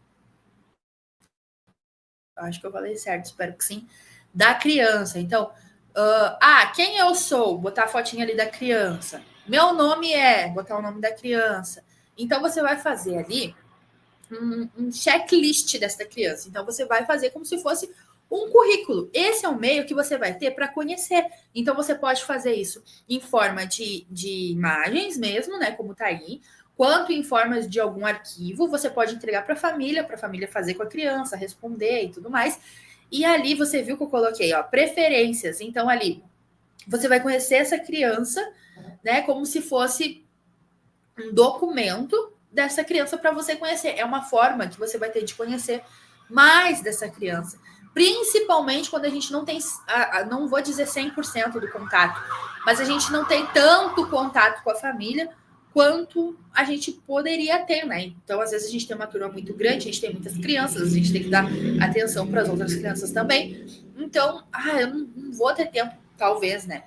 Acho que eu falei certo, espero que sim. Da criança. Então, quem eu sou? Botar a fotinha ali da criança. Meu nome é, botar o nome da criança. Então, você vai fazer ali um checklist dessa criança. Então, você vai fazer como se fosse um currículo. Esse é o meio que você vai ter para conhecer. Então, você pode fazer isso em forma de imagens mesmo, né? Como tá aí. Quanto em formas de algum arquivo, você pode entregar para a família fazer com a criança, responder e tudo mais. E ali você viu que eu coloquei, ó, preferências. Então, ali você vai conhecer essa criança, né? Como se fosse um documento dessa criança para você conhecer. É uma forma que você vai ter de conhecer mais dessa criança. Principalmente quando a gente não tem, não vou dizer 100% do contato, mas a gente não tem tanto contato com a família quanto a gente poderia ter, né? Então, às vezes a gente tem uma turma muito grande, a gente tem muitas crianças, a gente tem que dar atenção para as outras crianças também. Então, eu não vou ter tempo, talvez, né?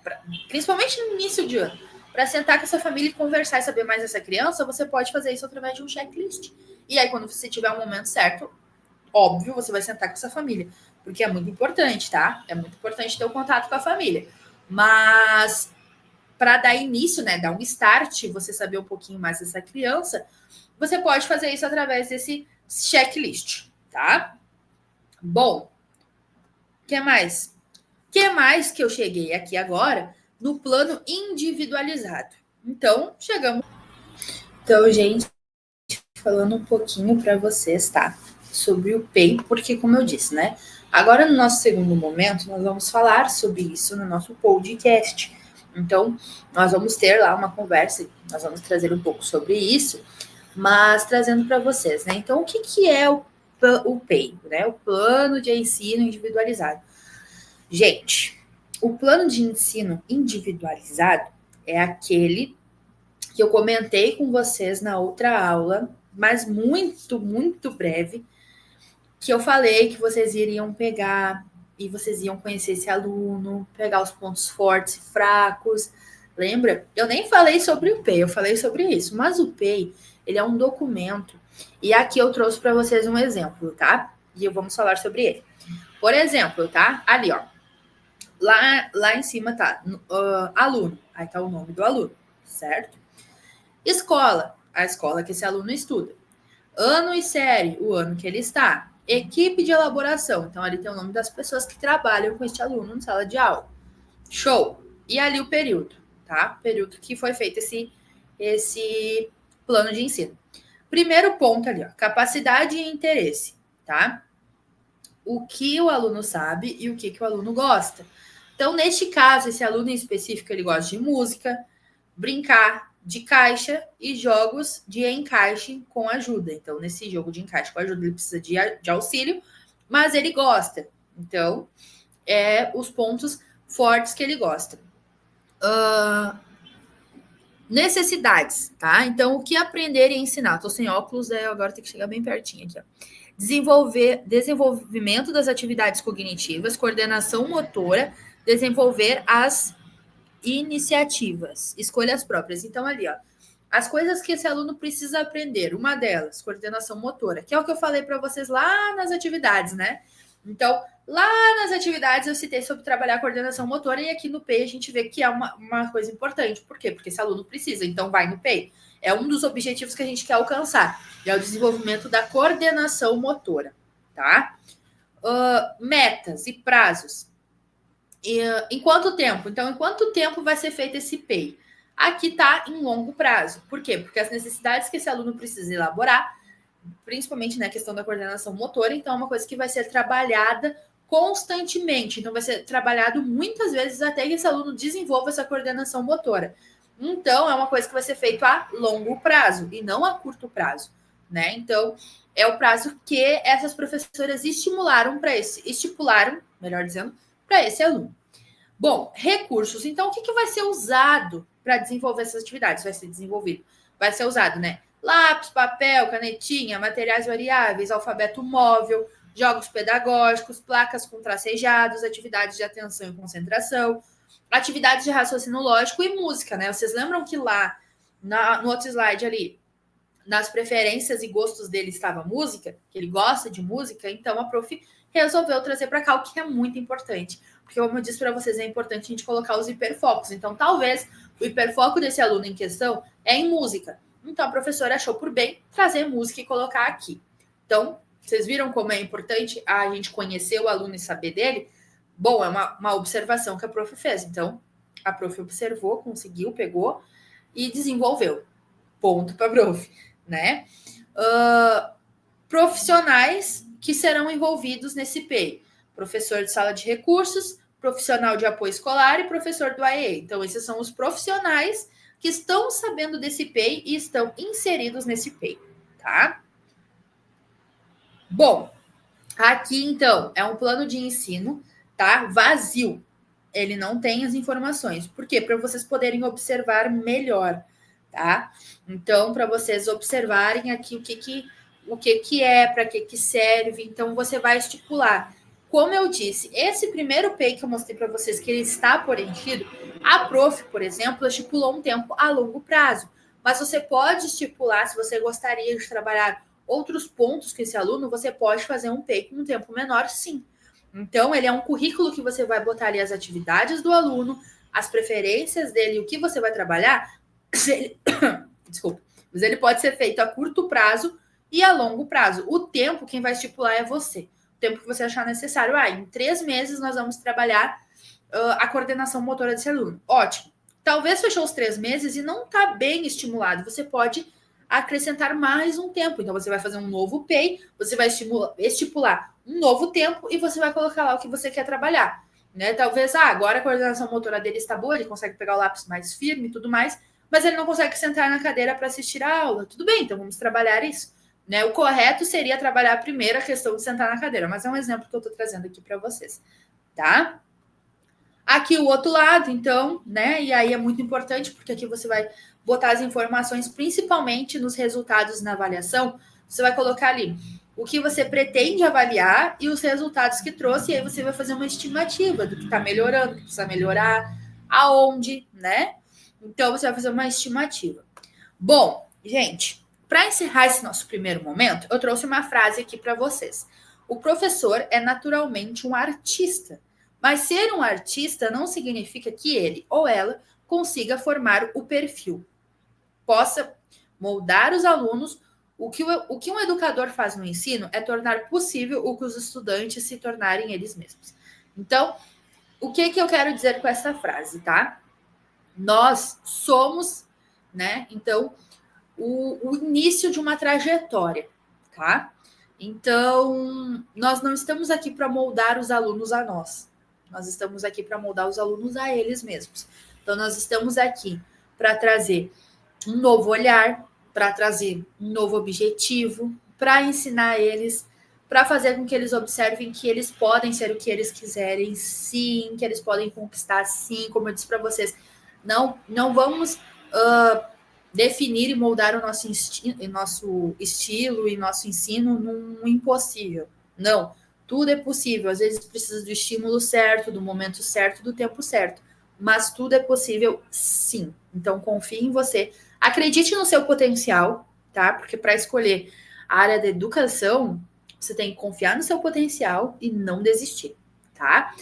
Principalmente no início de ano, para sentar com essa família e conversar e saber mais dessa criança, você pode fazer isso através de um checklist. E aí, quando você tiver o momento certo, óbvio, você vai sentar com essa família, porque é muito importante, tá? É muito importante ter o contato com a família. Mas para dar início, né, dar um start, você saber um pouquinho mais dessa criança, você pode fazer isso através desse checklist, tá? Bom, o que mais? O que mais que eu cheguei aqui agora no plano individualizado? Então, chegamos. Então, gente, falando um pouquinho para vocês, tá? Sobre o PEI, porque, como eu disse, né? Agora, no nosso segundo momento, nós vamos falar sobre isso no nosso podcast. Então, nós vamos ter lá uma conversa, nós vamos trazer um pouco sobre isso, mas trazendo para vocês, né? Então, o que é o PEI, né? O Plano de Ensino Individualizado. Gente, o plano de ensino individualizado é aquele que eu comentei com vocês na outra aula, mas muito, muito breve, que eu falei que vocês iriam pegar e vocês iam conhecer esse aluno, pegar os pontos fortes e fracos. Lembra? Eu nem falei sobre o PEI, eu falei sobre isso, mas o PEI, ele é um documento, e aqui eu trouxe para vocês um exemplo, tá? E vamos falar sobre ele. Por exemplo, tá? Ali, ó. Lá em cima tá aluno, aí tá o nome do aluno, certo? Escola, a escola que esse aluno estuda. Ano e série, o ano que ele está. Equipe de elaboração, então ali tem o nome das pessoas que trabalham com este aluno na sala de aula. Show! E ali o período, tá? Período que foi feito esse plano de ensino. Primeiro ponto ali, ó, capacidade e interesse, tá? O que o aluno sabe e o que o aluno gosta. Então, neste caso, esse aluno em específico, ele gosta de música, brincar, de caixa e jogos de encaixe com ajuda. Então, nesse jogo de encaixe com ajuda, ele precisa de auxílio, mas ele gosta. Então, os pontos fortes que ele gosta. Necessidades, tá? Então, o que aprender e ensinar? Tô sem óculos, agora tem que chegar bem pertinho aqui, ó. Desenvolvimento das atividades cognitivas, coordenação motora, desenvolver as iniciativas, escolhas próprias. Então, ali, ó, as coisas que esse aluno precisa aprender, uma delas, coordenação motora, que é o que eu falei para vocês lá nas atividades, né? Então, lá nas atividades eu citei sobre trabalhar a coordenação motora e aqui no PEI a gente vê que é uma coisa importante. Por quê? Porque esse aluno precisa, então vai no PEI. É um dos objetivos que a gente quer alcançar, é o desenvolvimento da coordenação motora, tá? Metas e prazos. Em quanto tempo? Então, em quanto tempo vai ser feito esse PEI? Aqui está em longo prazo. Por quê? Porque as necessidades que esse aluno precisa elaborar, principalmente na questão da coordenação motora, então é uma coisa que vai ser trabalhada constantemente. Então, vai ser trabalhado muitas vezes até que esse aluno desenvolva essa coordenação motora. Então, é uma coisa que vai ser feito a longo prazo e não a curto prazo, né? Então, é o prazo que essas professoras estipularam, melhor dizendo, para esse aluno. Bom, recursos. Então, o que vai ser usado para desenvolver essas atividades? Vai ser usado, né? Lápis, papel, canetinha, materiais variáveis, alfabeto móvel, jogos pedagógicos, placas com tracejados, atividades de atenção e concentração, atividades de raciocínio lógico e música, né? Vocês lembram que lá no outro slide ali, nas preferências e gostos dele estava música, que ele gosta de música, então a prof resolveu trazer para cá, o que é muito importante. Porque, como eu disse para vocês, é importante a gente colocar os hiperfocos. Então, talvez o hiperfoco desse aluno em questão é em música. Então, a professora achou por bem trazer música e colocar aqui. Então, vocês viram como é importante a gente conhecer o aluno e saber dele? Bom, é uma observação que a prof fez. Então, a prof observou, conseguiu, pegou e desenvolveu. Ponto para a prof, né? Profissionais que serão envolvidos nesse PEI. Professor de sala de recursos, profissional de apoio escolar e professor do AEE. Então, esses são os profissionais que estão sabendo desse PEI e estão inseridos nesse PEI, tá? Bom, aqui, então, é um plano de ensino, tá? Vazio. Ele não tem as informações. Por quê? Para vocês poderem observar melhor, tá? Então, para vocês observarem aqui o que é, para que serve. Então, você vai estipular. Como eu disse, esse primeiro PEI que eu mostrei para vocês, que ele está preenchido, a prof, por exemplo, estipulou um tempo a longo prazo. Mas você pode estipular, se você gostaria de trabalhar outros pontos que esse aluno, você pode fazer um PEI com um tempo menor, sim. Então, ele é um currículo que você vai botar ali as atividades do aluno, as preferências dele, o que você vai trabalhar. Desculpa. Mas ele pode ser feito a curto prazo e a longo prazo. O tempo, quem vai estipular é você. O tempo que você achar necessário. Em 3 meses nós vamos trabalhar a coordenação motora desse aluno. Ótimo. Talvez fechou os 3 meses e não está bem estimulado. Você pode acrescentar mais um tempo. Então, você vai fazer um novo PEI, você vai estipular um novo tempo e você vai colocar lá o que você quer trabalhar. Né? Talvez, agora a coordenação motora dele está boa, ele consegue pegar o lápis mais firme e tudo mais, mas ele não consegue sentar na cadeira para assistir a aula. Tudo bem, então vamos trabalhar isso. Né? O correto seria trabalhar primeiro a questão de sentar na cadeira, mas é um exemplo que eu estou trazendo aqui para vocês. Tá? Aqui o outro lado, então, né? E aí é muito importante, porque aqui você vai botar as informações, principalmente nos resultados na avaliação. Você vai colocar ali o que você pretende avaliar e os resultados que trouxe, e aí você vai fazer uma estimativa do que está melhorando, do que precisa melhorar, aonde, né? Então, você vai fazer uma estimativa. Bom, gente, para encerrar esse nosso primeiro momento, eu trouxe uma frase aqui para vocês. O professor é naturalmente um artista, mas ser um artista não significa que ele ou ela consiga formar o perfil, possa moldar os alunos. O que um educador faz no ensino é tornar possível o que os estudantes se tornarem eles mesmos. Então, o que eu quero dizer com essa frase, tá? Nós somos, né? Então, o início de uma trajetória, tá? Então, nós não estamos aqui para moldar os alunos a nós. Nós estamos aqui para moldar os alunos a eles mesmos. Então, nós estamos aqui para trazer um novo olhar, para trazer um novo objetivo, para ensinar eles, para fazer com que eles observem que eles podem ser o que eles quiserem, sim, que eles podem conquistar, sim, como eu disse para vocês. Não vamos definir e moldar o nosso estilo e nosso ensino num impossível. Não, tudo é possível. Às vezes precisa do estímulo certo, do momento certo, do tempo certo. Mas tudo é possível, sim. Então, confie em você. Acredite no seu potencial, tá? Porque para escolher a área da educação, você tem que confiar no seu potencial e não desistir, tá?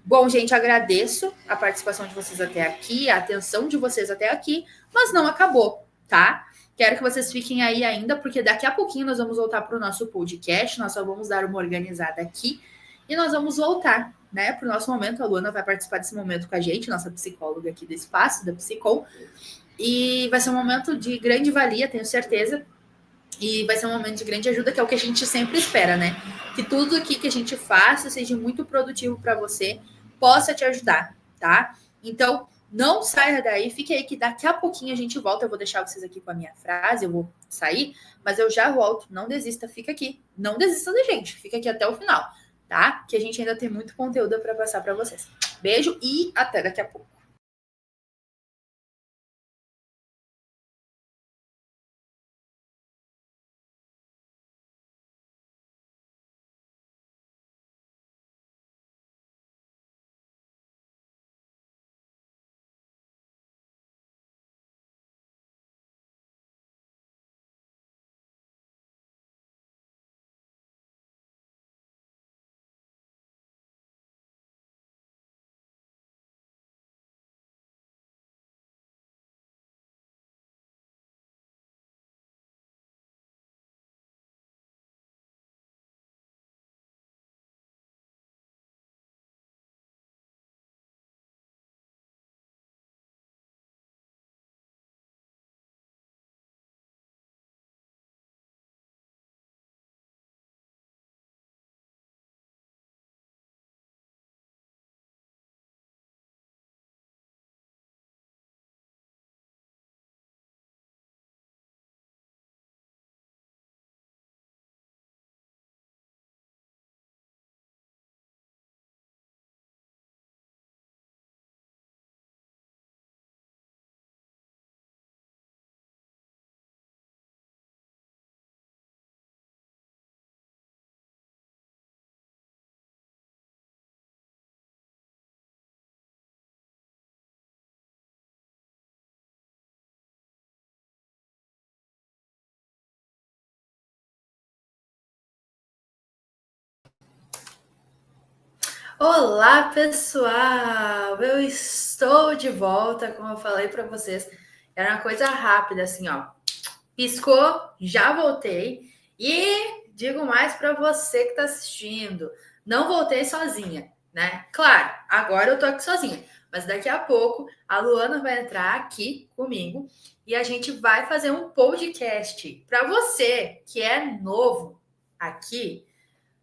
Bom, gente, agradeço a participação de vocês até aqui, a atenção de vocês até aqui, mas não acabou, tá? Quero que vocês fiquem aí ainda, porque daqui a pouquinho nós vamos voltar para o nosso podcast, nós só vamos dar uma organizada aqui e nós vamos voltar, né, para o nosso momento. A Luana vai participar desse momento com a gente, nossa psicóloga aqui do espaço, da Psicol, e vai ser um momento de grande valia, tenho certeza. E vai ser um momento de grande ajuda, que é o que a gente sempre espera, né? Que tudo aqui que a gente faça seja muito produtivo para você, possa te ajudar, tá? Então, não saia daí, fique aí que daqui a pouquinho a gente volta. Eu vou deixar vocês aqui com a minha frase, eu vou sair, mas eu já volto. Não desista, fica aqui. Não desista da gente, fica aqui até o final, tá? Que a gente ainda tem muito conteúdo para passar para vocês. Beijo e até daqui a pouco. Olá, pessoal! Eu estou de volta, como eu falei para vocês. Era uma coisa rápida, assim, ó. Piscou, já voltei. E digo mais para você que está assistindo: não voltei sozinha, né? Claro, agora eu tô aqui sozinha, mas daqui a pouco a Luana vai entrar aqui comigo e a gente vai fazer um podcast para você que é novo aqui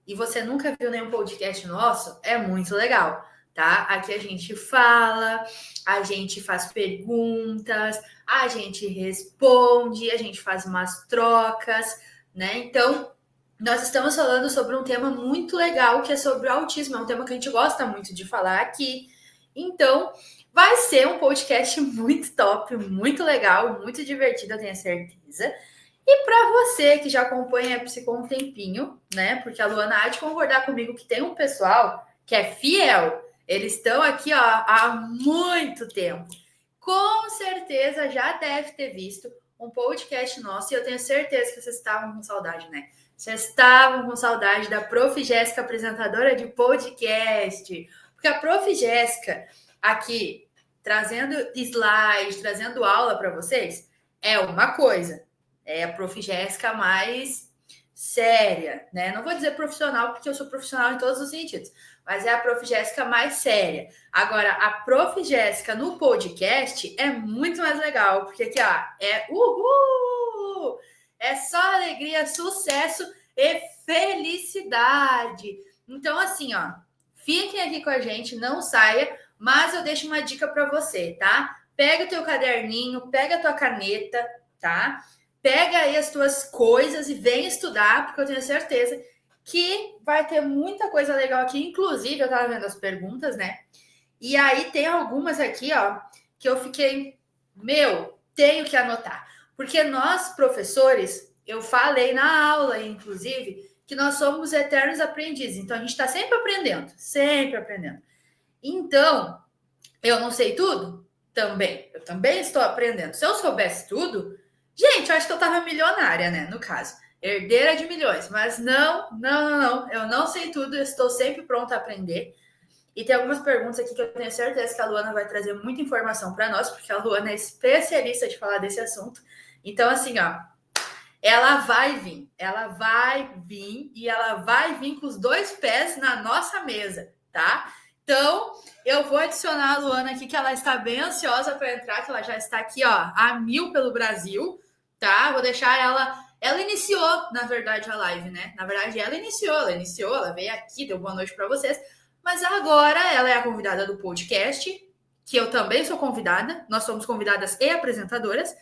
e você nunca viu nenhum podcast nosso. É muito legal, tá? Aqui a gente fala, a gente faz perguntas, a gente responde, a gente faz umas trocas, né? Então, nós estamos falando sobre um tema muito legal, que é sobre o autismo. É um tema que a gente gosta muito de falar aqui. Então, vai ser um podcast muito top, muito legal, muito divertido, eu tenho certeza. E para você que já acompanha a Psicom um tempinho, né? Porque a Luana há de concordar comigo que tem um pessoal que é fiel. Eles estão aqui, ó, há muito tempo. Com certeza já deve ter visto um podcast nosso, e eu tenho certeza que vocês estavam com saudade, né? Vocês estavam com saudade da Prof. Jéssica, apresentadora de podcast. Porque a Prof. Jéssica, aqui, trazendo slide, trazendo aula para vocês, é uma coisa. É a Prof. Jéssica mais séria, né? Não vou dizer profissional, porque eu sou profissional em todos os sentidos, mas é a Prof. Jéssica mais séria. Agora, a Prof. Jéssica no podcast é muito mais legal, porque aqui, ó, é uhul! É só alegria, sucesso e felicidade. Então, assim, ó, fiquem aqui com a gente, não saia, mas eu deixo uma dica para você, tá? Pega o teu caderninho, pega a tua caneta, tá? Pega aí as tuas coisas e vem estudar, porque eu tenho certeza que vai ter muita coisa legal aqui. Inclusive, eu tava vendo as perguntas, né? E aí tem algumas aqui, ó, que eu fiquei, tenho que anotar. Porque nós, professores, eu falei na aula, inclusive, que nós somos eternos aprendizes. Então, a gente está sempre aprendendo, sempre aprendendo. Então, eu não sei tudo? Também. Eu também estou aprendendo. Se eu soubesse tudo, gente, eu acho que eu tava milionária, né? No caso, herdeira de milhões. Mas não. Eu não sei tudo, eu estou sempre pronta a aprender. E tem algumas perguntas aqui que eu tenho certeza que a Luana vai trazer muita informação para nós, porque a Luana é especialista de falar desse assunto. Então, assim, ó, ela vai vir e ela vai vir com os dois pés na nossa mesa, tá? Então, eu vou adicionar a Luana aqui, que ela está bem ansiosa para entrar, que ela já está aqui, ó, a 1000 pelo Brasil, tá? Vou deixar ela Ela iniciou, na verdade, a live, né? Na verdade, ela iniciou, ela veio aqui, deu boa noite para vocês. Mas agora ela é a convidada do podcast, que eu também sou convidada. Nós somos convidadas e apresentadoras.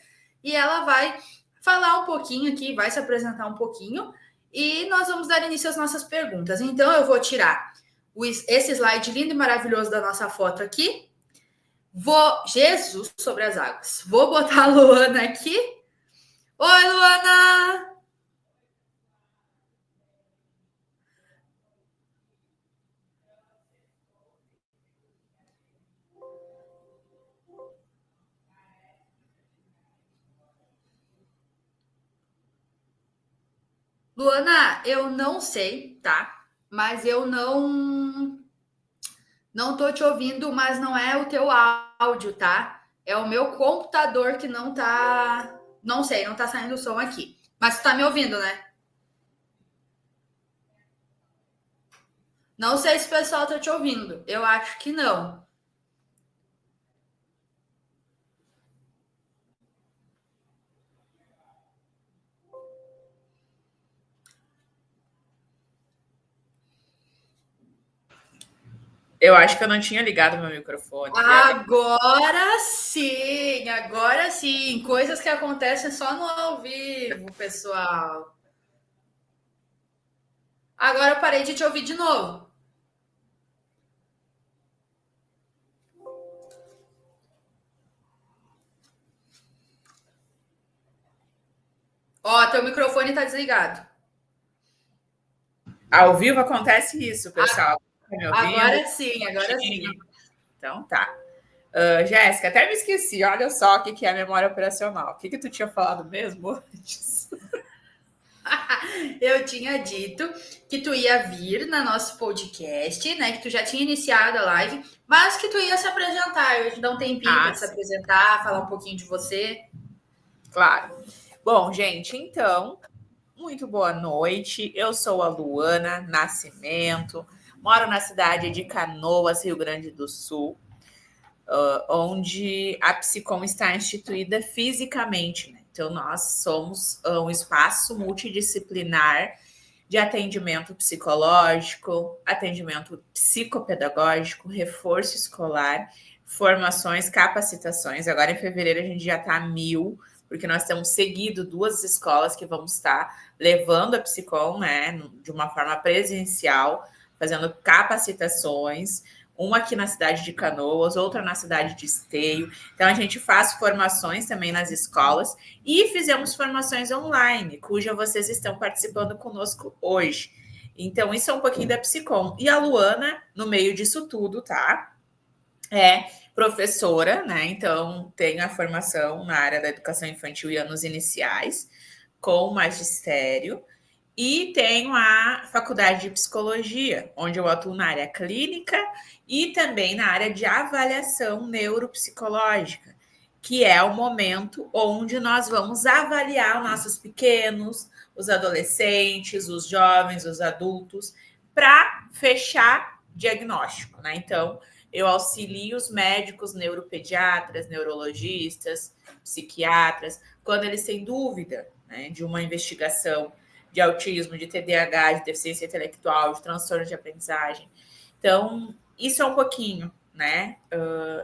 E ela vai falar um pouquinho aqui, vai se apresentar um pouquinho. E nós vamos dar início às nossas perguntas. Então, eu vou tirar esse slide lindo e maravilhoso da nossa foto aqui. Jesus sobre as águas. Vou botar a Luana aqui. Oi, Luana! Luana, eu não sei, tá? Mas eu não tô te ouvindo, mas não é o teu áudio, tá? É o meu computador que não tá, não sei, não tá saindo o som aqui. Mas tu tá me ouvindo, né? Não sei se o pessoal tá te ouvindo. Eu acho que não. Eu acho que eu não tinha ligado meu microfone. Agora sim. Coisas que acontecem só no ao vivo, pessoal. Agora eu parei de te ouvir de novo. Ó, teu microfone tá desligado. Ao vivo acontece isso, pessoal. Tá me ouvindo? Agora sim, agora sim. Então tá. Jéssica, até me esqueci. Olha só o que é a memória operacional. O que tu tinha falado mesmo antes? Eu tinha dito que tu ia vir no nosso podcast, né? Que tu já tinha iniciado a live, mas que tu ia se apresentar. Eu ia te dar um tempinho para se apresentar, falar um pouquinho de você. Claro. Bom, gente, então, muito boa noite. Eu sou a Luana Nascimento, moro na cidade de Canoas, Rio Grande do Sul, onde a Psicom está instituída fisicamente, né? Então, nós somos um espaço multidisciplinar de atendimento psicológico, atendimento psicopedagógico, reforço escolar, formações, capacitações. Agora, em fevereiro, a gente já está a 1000, porque nós temos seguido 2 escolas que vamos estar levando a Psicom, né, de uma forma presencial, fazendo capacitações, uma aqui na cidade de Canoas, outra na cidade de Esteio. Então, a gente faz formações também nas escolas e fizemos formações online, cuja vocês estão participando conosco hoje. Então, isso é um pouquinho da Psicom. E a Luana, no meio disso tudo, tá? É professora, né? Então, tenho a formação na área da educação infantil e anos iniciais, com magistério. E tenho a faculdade de psicologia, onde eu atuo na área clínica e também na área de avaliação neuropsicológica, que é o momento onde nós vamos avaliar os nossos pequenos, os adolescentes, os jovens, os adultos, para fechar diagnóstico, né? Então, eu auxilio os médicos neuropediatras, neurologistas, psiquiatras, quando eles têm dúvida, né, de uma investigação de autismo, de TDAH, de deficiência intelectual, de transtorno de aprendizagem. Então, isso é um pouquinho, né,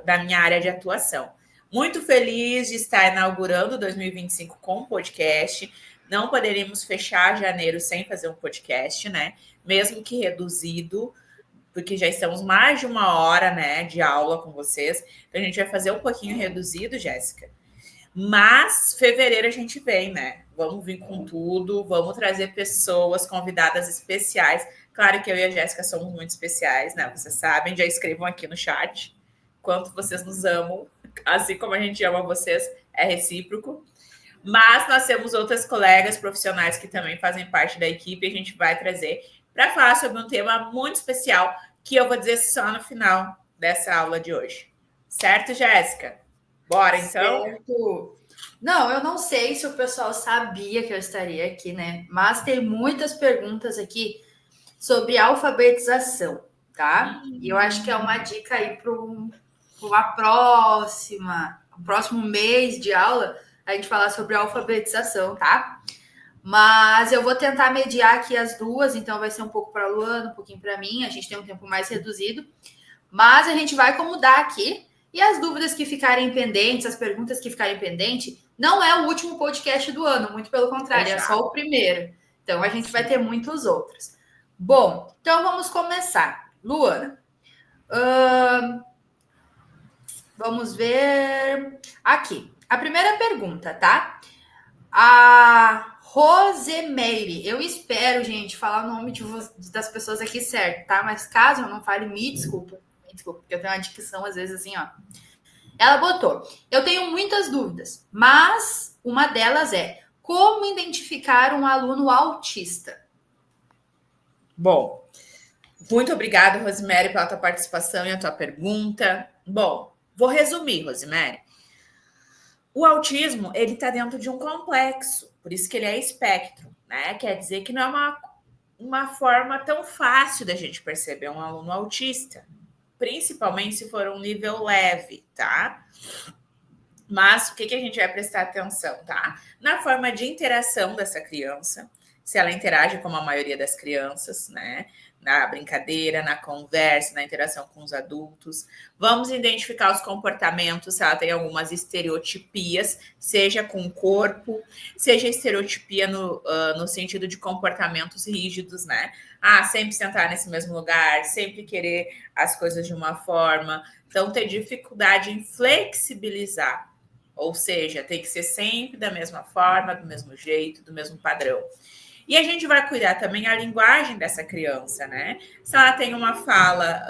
da minha área de atuação. Muito feliz de estar inaugurando 2025 com um podcast. Não poderíamos fechar janeiro sem fazer um podcast, né? Mesmo que reduzido, porque já estamos mais de 1 hora, né, de aula com vocês. Então, a gente vai fazer um pouquinho reduzido, Jéssica. Mas fevereiro a gente vem, né? Vamos vir com tudo, vamos trazer pessoas, convidadas especiais. Claro que eu e a Jéssica somos muito especiais, né? Vocês sabem, já escrevam aqui no chat quanto vocês nos amam, assim como a gente ama vocês, é recíproco. Mas nós temos outras colegas profissionais que também fazem parte da equipe e a gente vai trazer para falar sobre um tema muito especial que eu vou dizer só no final dessa aula de hoje. Certo, Jéssica? Bora, então? Certo. Não, eu não sei se o pessoal sabia que eu estaria aqui, né? Mas tem muitas perguntas aqui sobre alfabetização, tá? E eu acho que é uma dica aí para o próximo mês de aula, a gente falar sobre alfabetização, tá? Mas eu vou tentar mediar aqui as duas, então vai ser um pouco para a Luana, um pouquinho para mim. A gente tem um tempo mais reduzido, mas a gente vai mudar aqui. E as dúvidas que ficarem pendentes, as perguntas que ficarem pendentes, não é o último podcast do ano, muito pelo contrário, é só o primeiro. Então a gente vai ter muitos outros. Bom, então vamos começar. Luana, vamos ver aqui. A primeira pergunta, tá? A Rosemeire. Eu espero, gente, falar o nome das pessoas aqui certo, tá? Mas caso eu não fale, me desculpa. Me desculpa, porque eu tenho uma dicção, às vezes, assim, ó. Ela botou: eu tenho muitas dúvidas, mas uma delas é como identificar um aluno autista? Bom, muito obrigada, Rosemary, pela tua participação e a tua pergunta. Bom, vou resumir, Rosemary. O autismo, ele está dentro de um complexo, por isso que ele é espectro, né? Quer dizer que não é uma forma tão fácil da gente perceber um aluno autista, principalmente se for um nível leve, tá? Mas o que a gente vai prestar atenção, tá? Na forma de interação dessa criança, se ela interage como a maioria das crianças, né? Na brincadeira, na conversa, na interação com os adultos. Vamos identificar os comportamentos, se ela tem algumas estereotipias, seja com o corpo, seja estereotipia no sentido de comportamentos rígidos, né? Sempre sentar nesse mesmo lugar, sempre querer as coisas de uma forma. Então, ter dificuldade em flexibilizar. Ou seja, tem que ser sempre da mesma forma, do mesmo jeito, do mesmo padrão. E a gente vai cuidar também a linguagem dessa criança, né? Se ela tem uma fala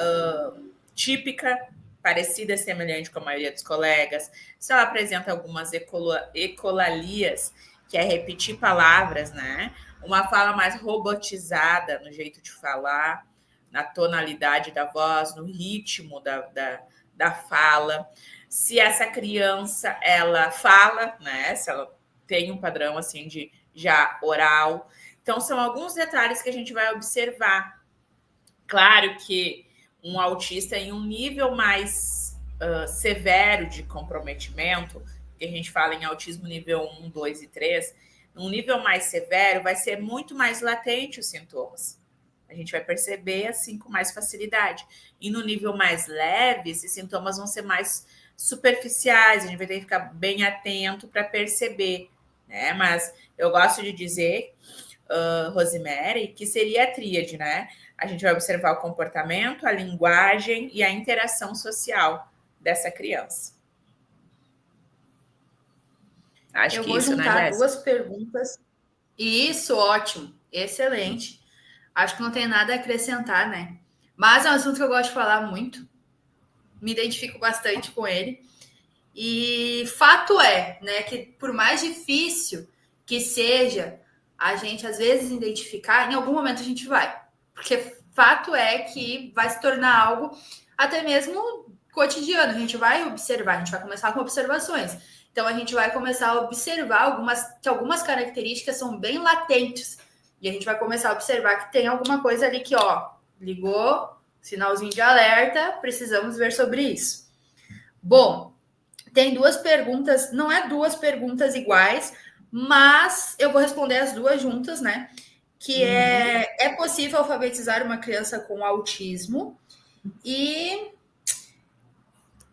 típica, parecida, semelhante com a maioria dos colegas, se ela apresenta algumas ecolalias, que é repetir palavras, né? Uma fala mais robotizada no jeito de falar, na tonalidade da voz, no ritmo da fala. Se essa criança, ela fala, né? Se ela tem um padrão, assim, de já oral. Então, são alguns detalhes que a gente vai observar. Claro que um autista em um nível mais severo de comprometimento, que a gente fala em autismo nível 1, 2 e 3, num nível mais severo, vai ser muito mais latente os sintomas. A gente vai perceber, assim, com mais facilidade. E no nível mais leve, esses sintomas vão ser mais superficiais, a gente vai ter que ficar bem atento para perceber, né? Mas eu gosto de dizer, Rosemary, que seria a tríade, né? A gente vai observar o comportamento, a linguagem e a interação social dessa criança. Acho que isso, né, Jéssica? Eu vou juntar duas perguntas. Isso, ótimo, excelente. Acho que não tem nada a acrescentar, né? Mas é um assunto que eu gosto de falar muito. Me identifico bastante com ele. E fato é, né, que por mais difícil que seja a gente, às vezes, identificar, em algum momento a gente vai. Porque fato é que vai se tornar algo até mesmo cotidiano. A gente vai observar, a gente vai começar com observações. Então, a gente vai começar a observar algumas características são bem latentes. E a gente vai começar a observar que tem alguma coisa ali que, ó, ligou, sinalzinho de alerta, precisamos ver sobre isso. Bom, tem duas perguntas, não é duas perguntas iguais, mas eu vou responder as duas juntas, né? Que é possível alfabetizar uma criança com autismo? E...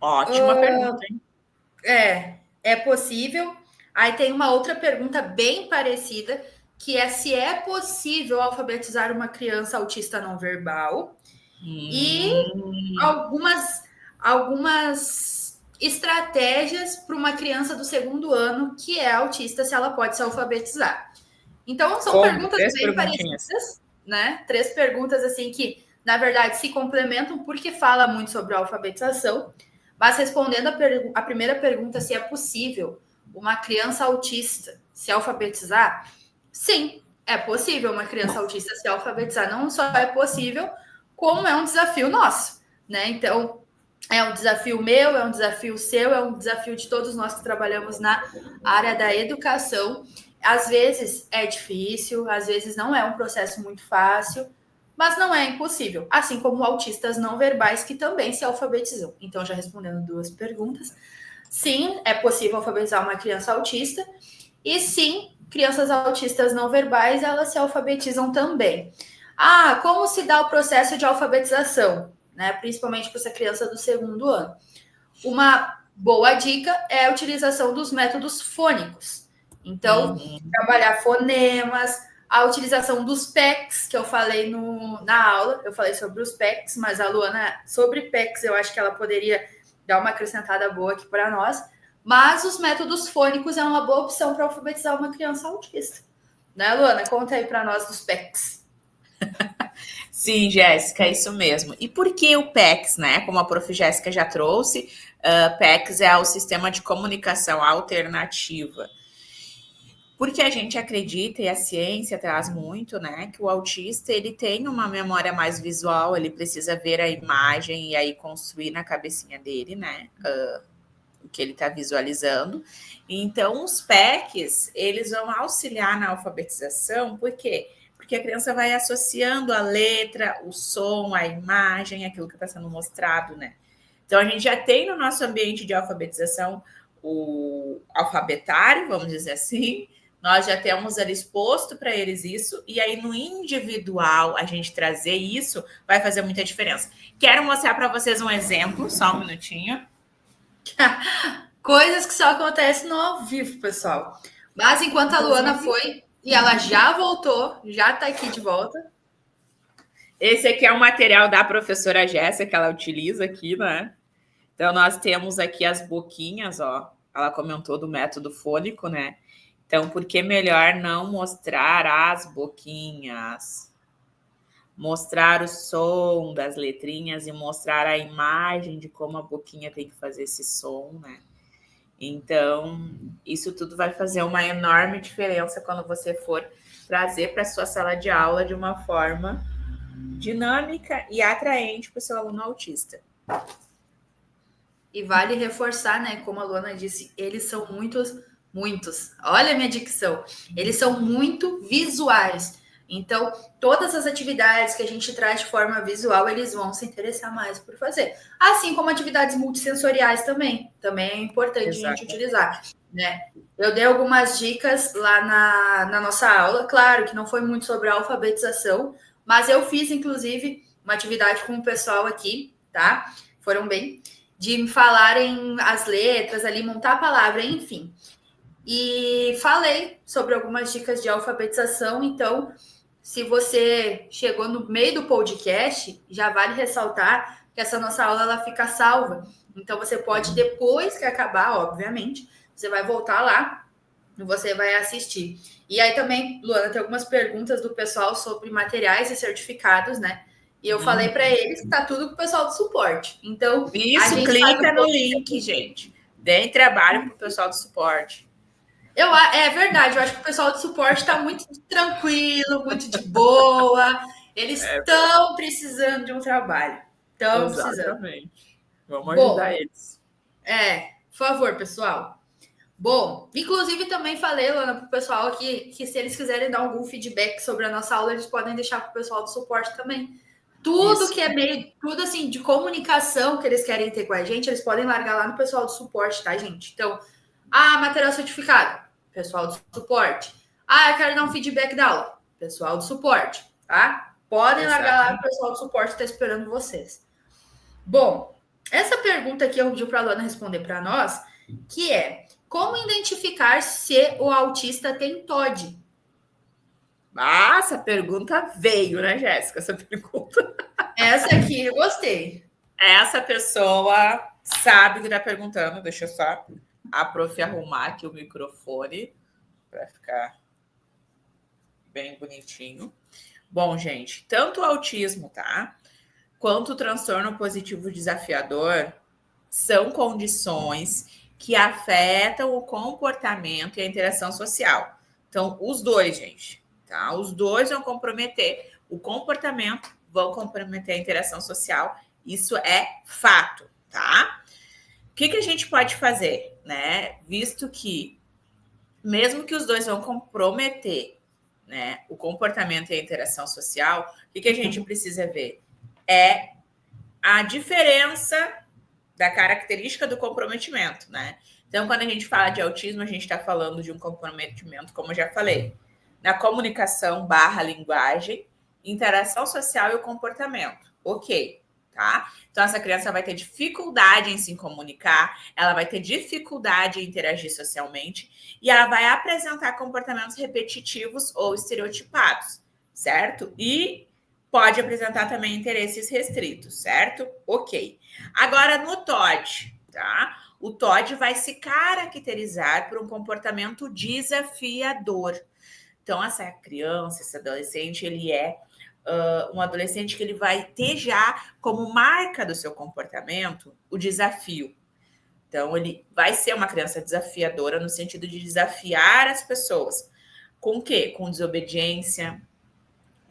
Ótima pergunta, hein? É possível. Aí tem uma outra pergunta bem parecida, que é se é possível alfabetizar uma criança autista não verbal. E algumas estratégias para uma criança do segundo ano que é autista, se ela pode se alfabetizar. Então, são perguntas bem parecidas, né? 3 perguntas, assim, que, na verdade, se complementam porque fala muito sobre a alfabetização. Mas respondendo a primeira pergunta, se é possível uma criança autista se alfabetizar, sim, é possível uma criança autista se alfabetizar. Não só é possível, como é um desafio nosso, né? Então, é um desafio meu, é um desafio seu, é um desafio de todos nós que trabalhamos na área da educação. Às vezes é difícil, às vezes não é um processo muito fácil, mas não é impossível. Assim como autistas não verbais que também se alfabetizam. Então, já respondendo 2 perguntas. Sim, é possível alfabetizar uma criança autista. E sim, crianças autistas não verbais, elas se alfabetizam também. Como se dá o processo de alfabetização, né? Principalmente para essa criança do segundo ano. Uma boa dica é a utilização dos métodos fônicos. Então, trabalhar fonemas, a utilização dos PECs, que eu falei na aula, eu falei sobre os PECs, mas a Luana, sobre PECs, eu acho que ela poderia dar uma acrescentada boa aqui para nós. Mas os métodos fônicos é uma boa opção para alfabetizar uma criança autista. Né, Luana? Conta aí para nós dos PECs. Sim, Jéssica, é isso mesmo. E por que o PECs, né? Como a prof. Jéssica já trouxe, PECs é o Sistema de Comunicação Alternativa. Porque a gente acredita, e a ciência traz muito, né, que o autista, ele tem uma memória mais visual, ele precisa ver a imagem e aí construir na cabecinha dele, né, o que ele está visualizando. Então, os PECs, eles vão auxiliar na alfabetização, por quê? Porque a criança vai associando a letra, o som, a imagem, aquilo que está sendo mostrado, né. Então, a gente já tem no nosso ambiente de alfabetização o alfabetário, vamos dizer assim, nós já temos ali exposto para eles isso, e aí no individual, a gente trazer isso vai fazer muita diferença. Quero mostrar para vocês um exemplo, só um minutinho. Coisas que só acontecem no ao vivo, pessoal. Mas enquanto a Luana foi, e ela já voltou, já está aqui de volta. Esse aqui é o material da professora Jéssica, que ela utiliza aqui, né? Então, nós temos aqui as boquinhas, ó. Ela comentou do método fônico, né? Então, por que melhor não mostrar as boquinhas? Mostrar o som das letrinhas e mostrar a imagem de como a boquinha tem que fazer esse som, né? Então, isso tudo vai fazer uma enorme diferença quando você for trazer para a sua sala de aula de uma forma dinâmica e atraente para o seu aluno autista. E vale reforçar, né? Como a Luana disse, eles são muitos. Olha a minha dicção. Eles são muito visuais. Então, todas as atividades que a gente traz de forma visual, eles vão se interessar mais por fazer. Assim como atividades multissensoriais também. Também é importante a gente utilizar, né? Eu dei algumas dicas lá na nossa aula. Claro que não foi muito sobre a alfabetização, mas eu fiz, inclusive, uma atividade com o pessoal aqui, tá? Foram bem de falarem as letras ali, montar a palavra, enfim. E falei sobre algumas dicas de alfabetização, então, se você chegou no meio do podcast, já vale ressaltar que essa nossa aula ela fica salva. Então, você pode, depois que acabar, obviamente, você vai voltar lá e você vai assistir. E aí também, Luana, tem algumas perguntas do pessoal sobre materiais e certificados, né? E eu falei para eles que tá tudo com o pessoal do suporte. Então, isso, clica no link, gente. Deem trabalho para o pessoal do suporte. É verdade, eu acho que o pessoal do suporte está muito tranquilo, muito de boa. Eles estão precisando de um trabalho. Estão precisando. Vamos ajudar eles. Por favor, pessoal. Bom, inclusive também falei, Lana, para o pessoal aqui que se eles quiserem dar algum feedback sobre a nossa aula, eles podem deixar para o pessoal do suporte também. Tudo que é meio, tudo assim, de comunicação que eles querem ter com a gente, eles podem largar lá no pessoal do suporte, tá, gente? Então, material certificado, pessoal do suporte. Eu quero dar um feedback da aula, pessoal do suporte, tá? Podem largar lá, o pessoal do suporte está esperando vocês. Bom, essa pergunta aqui eu pedi para a Luana responder para nós, que é: como identificar se o autista tem TOD? Essa pergunta veio, né, Jéssica? Essa pergunta. Essa aqui eu gostei. Essa pessoa sabe o que está perguntando. Deixa eu só a prof arrumar aqui o microfone para ficar bem bonitinho. Bom, gente, tanto o autismo, tá? Quanto o transtorno positivo desafiador são condições que afetam o comportamento e a interação social. Então, os dois, gente, tá? Os dois vão comprometer o comportamento, vão comprometer a interação social. Isso é fato, tá? O que a gente pode fazer, né? Visto que, mesmo que os dois vão comprometer, né, o comportamento e a interação social, o que a gente precisa ver? É a diferença da característica do comprometimento, né? Então, quando a gente fala de autismo, a gente está falando de um comprometimento, como eu já falei, na comunicação / linguagem, interação social e o comportamento. Ok, tá? Então, essa criança vai ter dificuldade em se comunicar, ela vai ter dificuldade em interagir socialmente e ela vai apresentar comportamentos repetitivos ou estereotipados, certo? E pode apresentar também interesses restritos, certo? Ok. Agora, no TOD, tá? O TOD vai se caracterizar por um comportamento desafiador. Então, essa criança, esse adolescente, ele é um adolescente que ele vai ter já como marca do seu comportamento o desafio. Então, ele vai ser uma criança desafiadora no sentido de desafiar as pessoas. Com o quê? Com desobediência,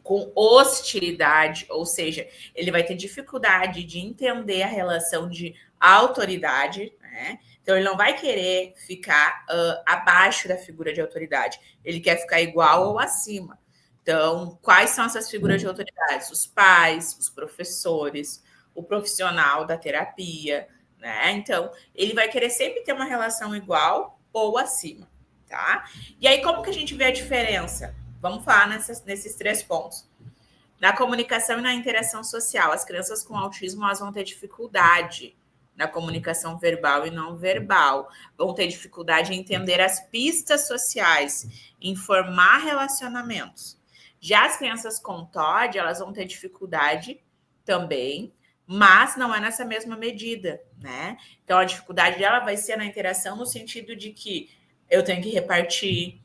com hostilidade, ou seja, ele vai ter dificuldade de entender a relação de autoridade, né? Então, ele não vai querer ficar abaixo da figura de autoridade, ele quer ficar igual ou acima. Então, quais são essas figuras de autoridade? Os pais, os professores, o profissional da terapia, né? Então, ele vai querer sempre ter uma relação igual ou acima, tá? E aí, como que a gente vê a diferença? Vamos falar nesses 3 pontos. Na comunicação e na interação social, as crianças com autismo elas vão ter dificuldade na comunicação verbal e não verbal, vão ter dificuldade em entender as pistas sociais, em formar relacionamentos. Já as crianças com TOD, elas vão ter dificuldade também, mas não é nessa mesma medida, né? Então, a dificuldade dela vai ser na interação no sentido de que eu tenho que repartir,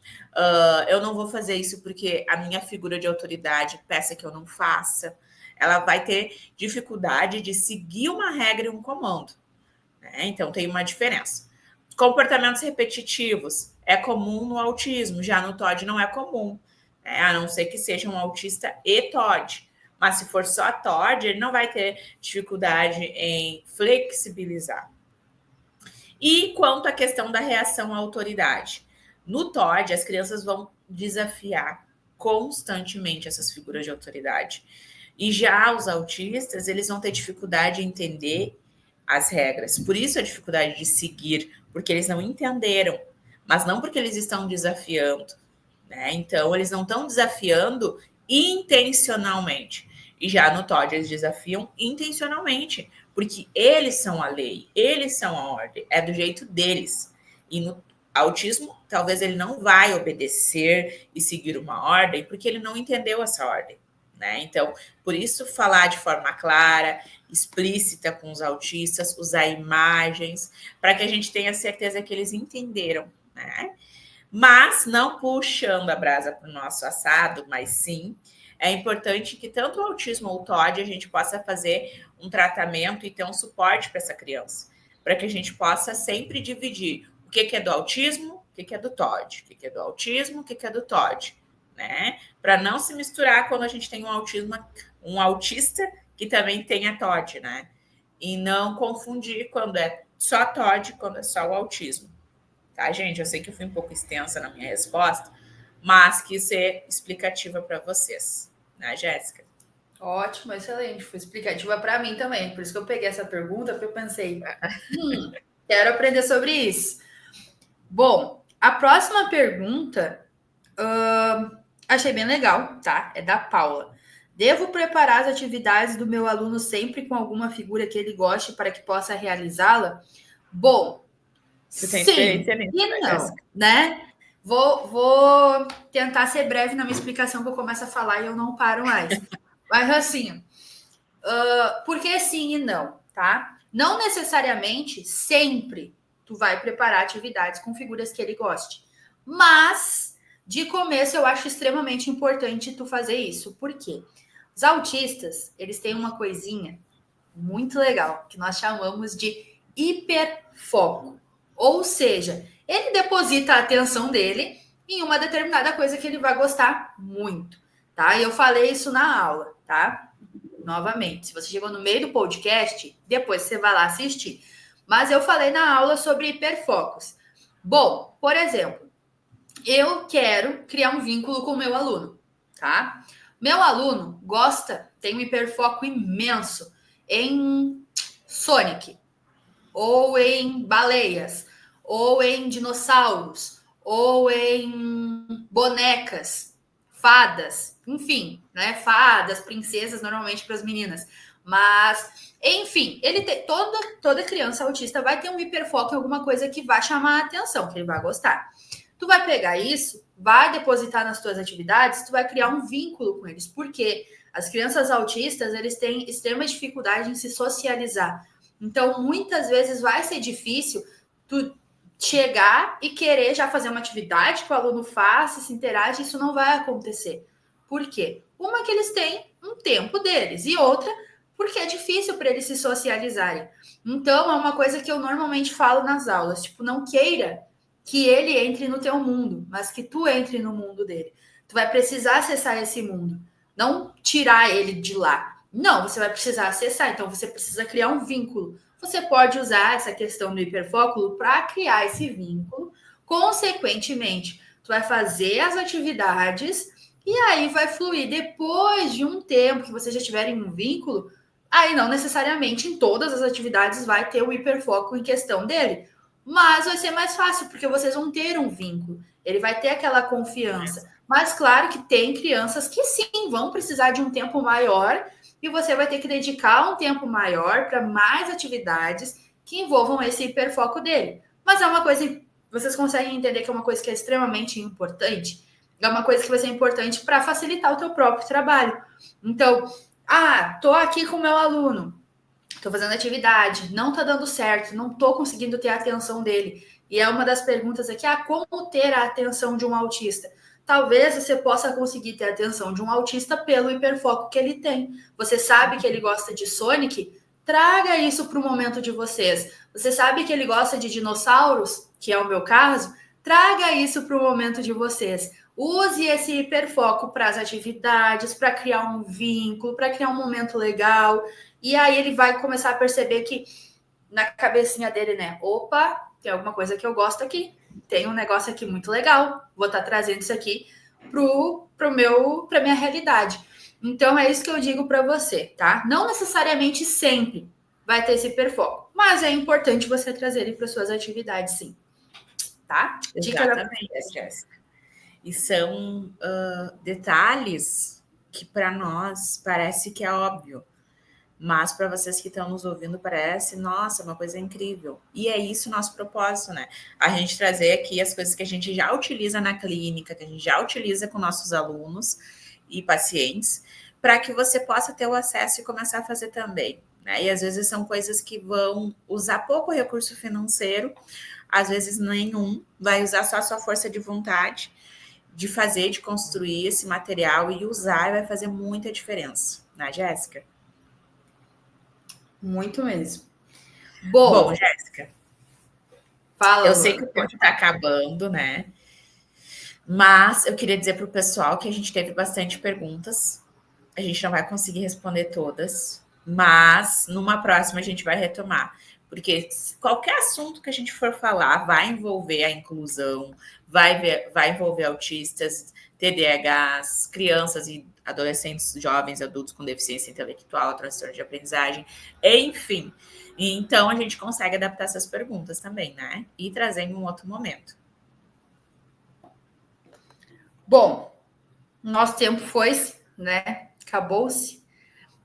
eu não vou fazer isso porque a minha figura de autoridade peça que eu não faça. Ela vai ter dificuldade de seguir uma regra e um comando, né? Então, tem uma diferença. Comportamentos repetitivos é comum no autismo, já no TOD não é comum, né? A não ser que seja um autista e TOD. Mas se for só TOD, ele não vai ter dificuldade em flexibilizar. E quanto à questão da reação à autoridade? No TOD, as crianças vão desafiar constantemente essas figuras de autoridade. E já os autistas, eles vão ter dificuldade em entender as regras. Por isso a dificuldade de seguir, porque eles não entenderam, mas não porque eles estão desafiando, né? Então, eles não estão desafiando intencionalmente. E já no TOD, eles desafiam intencionalmente, porque eles são a lei, eles são a ordem, é do jeito deles. E no autismo, talvez ele não vai obedecer e seguir uma ordem, porque ele não entendeu essa ordem, né? Então, por isso, falar de forma clara, explícita com os autistas, usar imagens, para que a gente tenha certeza que eles entenderam, né? Mas não puxando a brasa para o nosso assado, mas sim, é importante que tanto o autismo ou o TOD a gente possa fazer um tratamento e ter um suporte para essa criança, para que a gente possa sempre dividir o que é do autismo, o que é do TOD, o que é do autismo, o que é do TOD, né? Para não se misturar quando a gente tem um autista que também tenha TOD, né? E não confundir quando é só TOD, quando é só o autismo. Tá, gente? Eu sei que eu fui um pouco extensa na minha resposta, mas quis ser explicativa para vocês, né, Jéssica? Ótimo, excelente. Foi explicativa para mim também. Por isso que eu peguei essa pergunta, porque eu pensei, quero aprender sobre isso. Bom, a próxima pergunta achei bem legal, tá? É da Paula. Devo preparar as atividades do meu aluno sempre com alguma figura que ele goste para que possa realizá-la? Bom, Você tem sim experiência nisso, e né, não, Jéssica? né? Vou tentar ser breve na minha explicação, que eu começo a falar e eu não paro mais. Mas assim, por que sim e não, tá? Não necessariamente sempre tu vai preparar atividades com figuras que ele goste. Mas, de começo, eu acho extremamente importante tu fazer isso. Por quê? Os autistas, eles têm uma coisinha muito legal, que nós chamamos de hiperfoco. Ou seja, ele deposita a atenção dele em uma determinada coisa que ele vai gostar muito, tá? E eu falei isso na aula, tá? Novamente, se você chegou no meio do podcast, depois você vai lá assistir. Mas eu falei na aula sobre hiperfocos. Bom, por exemplo, eu quero criar um vínculo com o meu aluno, tá? Meu aluno gosta, tem um hiperfoco imenso em Sonic. ou em baleias, ou em dinossauros, ou em bonecas, fadas, enfim, né? Fadas, princesas, normalmente para as meninas. Mas, enfim, toda criança autista vai ter um hiperfoco em alguma coisa que vai chamar a atenção, que ele vai gostar. Tu vai pegar isso, vai depositar nas tuas atividades, tu vai criar um vínculo com eles. Por quê? As crianças autistas, eles têm extrema dificuldade em se socializar. Então, muitas vezes vai ser difícil tu chegar e querer já fazer uma atividade que o aluno faça, se interage, isso não vai acontecer. Por quê? Uma que eles têm um tempo deles e outra porque é difícil para eles se socializarem. Então, é uma coisa que eu normalmente falo nas aulas, tipo, não queira que ele entre no teu mundo, mas que tu entre no mundo dele. Tu vai precisar acessar esse mundo, não tirar ele de lá. Não, você vai precisar acessar, então você precisa criar um vínculo. Você pode usar essa questão do hiperfoco para criar esse vínculo. Consequentemente, tu vai fazer as atividades e aí vai fluir. Depois de um tempo que vocês já tiverem um vínculo, aí não necessariamente em todas as atividades vai ter o hiperfoco em questão dele, mas vai ser mais fácil, porque vocês vão ter um vínculo, ele vai ter aquela confiança. Mas claro que tem crianças que sim vão precisar de um tempo maior e você vai ter que dedicar um tempo maior para mais atividades que envolvam esse hiperfoco dele. Mas é uma coisa, vocês conseguem entender que é uma coisa que é extremamente importante? É uma coisa que vai ser importante para facilitar o teu próprio trabalho. Então, tô aqui com o meu aluno, tô fazendo atividade, não tá dando certo, não tô conseguindo ter a atenção dele. E é uma das perguntas aqui, como ter a atenção de um autista? Talvez você possa conseguir ter a atenção de um autista pelo hiperfoco que ele tem. Você sabe que ele gosta de Sonic? Traga isso para o momento de vocês. Você sabe que ele gosta de dinossauros, que é o meu caso? Traga isso para o momento de vocês. Use esse hiperfoco para as atividades, para criar um vínculo, para criar um momento legal. E aí ele vai começar a perceber que na cabecinha dele, né? Opa, tem alguma coisa que eu gosto aqui. Tem um negócio aqui muito legal. Vou estar trazendo isso aqui para minha realidade. Então é isso que eu digo para você, tá? Não necessariamente sempre vai ter esse hiperfoco, mas é importante você trazer ele para suas atividades, sim. Tá? Exatamente, Jéssica. E são detalhes que para nós parece que é óbvio, mas para vocês que estão nos ouvindo parece, nossa, uma coisa incrível. E é isso o nosso propósito, né? A gente trazer aqui as coisas que a gente já utiliza na clínica, que a gente já utiliza com nossos alunos e pacientes, para que você possa ter o acesso e começar a fazer também. Né? E às vezes são coisas que vão usar pouco recurso financeiro, às vezes nenhum, vai usar só a sua força de vontade de fazer, de construir esse material e usar, vai fazer muita diferença, né, Jéssica? Muito mesmo. Bom, Jéssica, fala, eu sei que o tempo está acabando, né? Mas eu queria dizer para o pessoal que a gente teve bastante perguntas. A gente não vai conseguir responder todas, mas numa próxima a gente vai retomar. Porque qualquer assunto que a gente for falar vai envolver a inclusão, vai envolver autistas, TDAHs, crianças e adolescentes, jovens, adultos com deficiência intelectual, transtorno de aprendizagem, enfim. Então a gente consegue adaptar essas perguntas também, né? E trazer em um outro momento. Bom, nosso tempo foi, né? Acabou-se.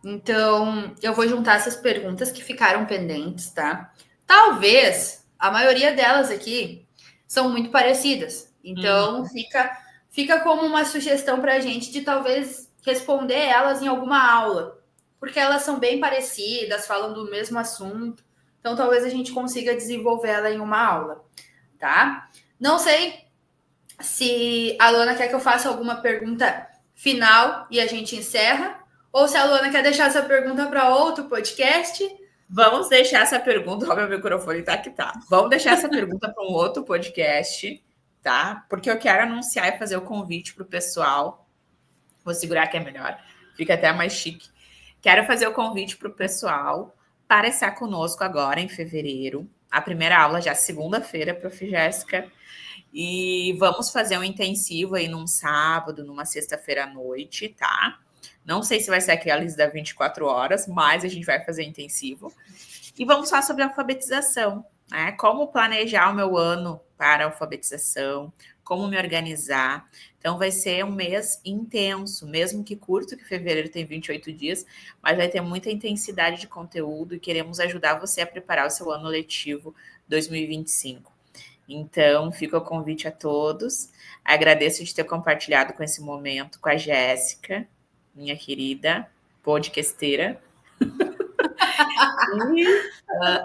Então, eu vou juntar essas perguntas que ficaram pendentes, tá? Talvez a maioria delas aqui são muito parecidas. Então, fica como uma sugestão para a gente de talvez responder elas em alguma aula, porque elas são bem parecidas, falam do mesmo assunto. Então, talvez a gente consiga desenvolver ela em uma aula, tá? Não sei se a Luana quer que eu faça alguma pergunta final e a gente encerra, ou se a Luana quer deixar essa pergunta para outro podcast. Vamos deixar essa pergunta, ó, meu microfone tá que tá. Vamos deixar essa pergunta para um outro podcast, tá? Porque eu quero anunciar e fazer o convite para o pessoal. Vou segurar que é melhor, fica até mais chique. Quero fazer o convite para o pessoal para estar conosco agora em fevereiro. A primeira aula já segunda-feira, Prof. Jéssica. E vamos fazer um intensivo aí num sábado, numa sexta-feira à noite, tá? Não sei se vai ser aquele da 24 horas, mas a gente vai fazer intensivo. E vamos falar sobre alfabetização, né? Como planejar o meu ano para a alfabetização, como me organizar. Então, vai ser um mês intenso, mesmo que curto, que fevereiro tem 28 dias, mas vai ter muita intensidade de conteúdo e queremos ajudar você a preparar o seu ano letivo 2025. Então, fica o convite a todos. Agradeço de ter compartilhado com esse momento com a Jéssica, minha querida podcasteira. E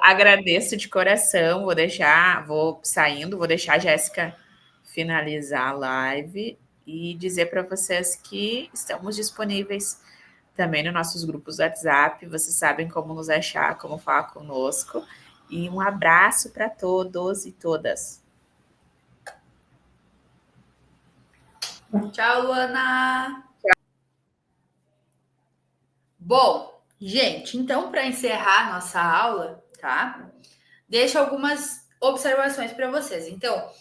agradeço de coração. Vou saindo, vou deixar a Jéssica finalizar a live e dizer para vocês que estamos disponíveis também nos nossos grupos do WhatsApp. Vocês sabem como nos achar, como falar conosco. E um abraço para todos e todas. Tchau, Luana! Bom, gente, então para encerrar nossa aula, tá? Deixo algumas observações para vocês. Então,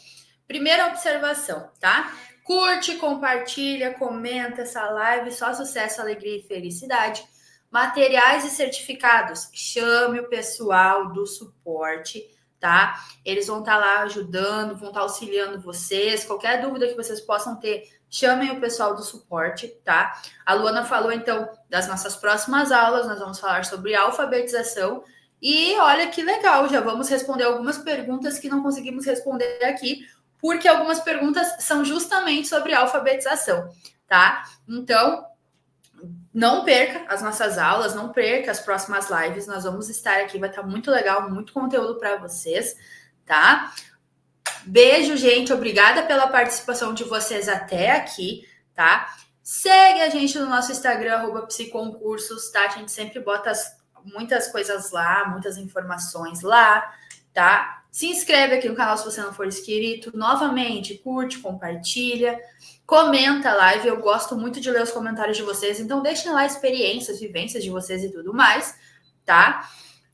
primeira observação, tá? Curte, compartilha, comenta essa live, só sucesso, alegria e felicidade. Materiais e certificados, chame o pessoal do suporte, tá? Eles vão estar lá ajudando, vão estar auxiliando vocês. Qualquer dúvida que vocês possam ter, chamem o pessoal do suporte, tá? A Luana falou, então, das nossas próximas aulas, nós vamos falar sobre alfabetização. E olha que legal, já vamos responder algumas perguntas que não conseguimos responder aqui, porque algumas perguntas são justamente sobre alfabetização, tá? Então, não perca as nossas aulas, não perca as próximas lives, nós vamos estar aqui, vai estar muito legal, muito conteúdo para vocês, tá? Beijo, gente, obrigada pela participação de vocês até aqui, tá? Segue a gente no nosso Instagram, @psiconcursos, tá? A gente sempre bota muitas coisas lá, muitas informações lá, tá? Se inscreve aqui no canal se você não for inscrito. Novamente, curte, compartilha, comenta a live. Eu gosto muito de ler os comentários de vocês, então deixem lá experiências, vivências de vocês e tudo mais, tá?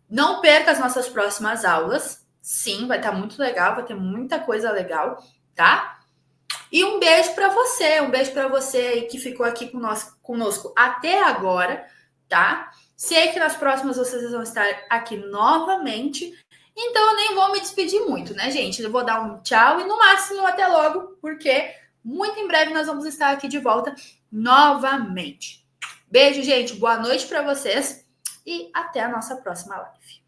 Não perca as nossas próximas aulas. Sim, vai estar muito legal, vai ter muita coisa legal, tá? E um beijo para você aí que ficou aqui conosco até agora, tá? Sei que nas próximas vocês vão estar aqui novamente, então eu nem vou me despedir muito, né, gente? Eu vou dar um tchau e no máximo até logo, porque muito em breve nós vamos estar aqui de volta novamente. Beijo, gente, boa noite para vocês e até a nossa próxima live.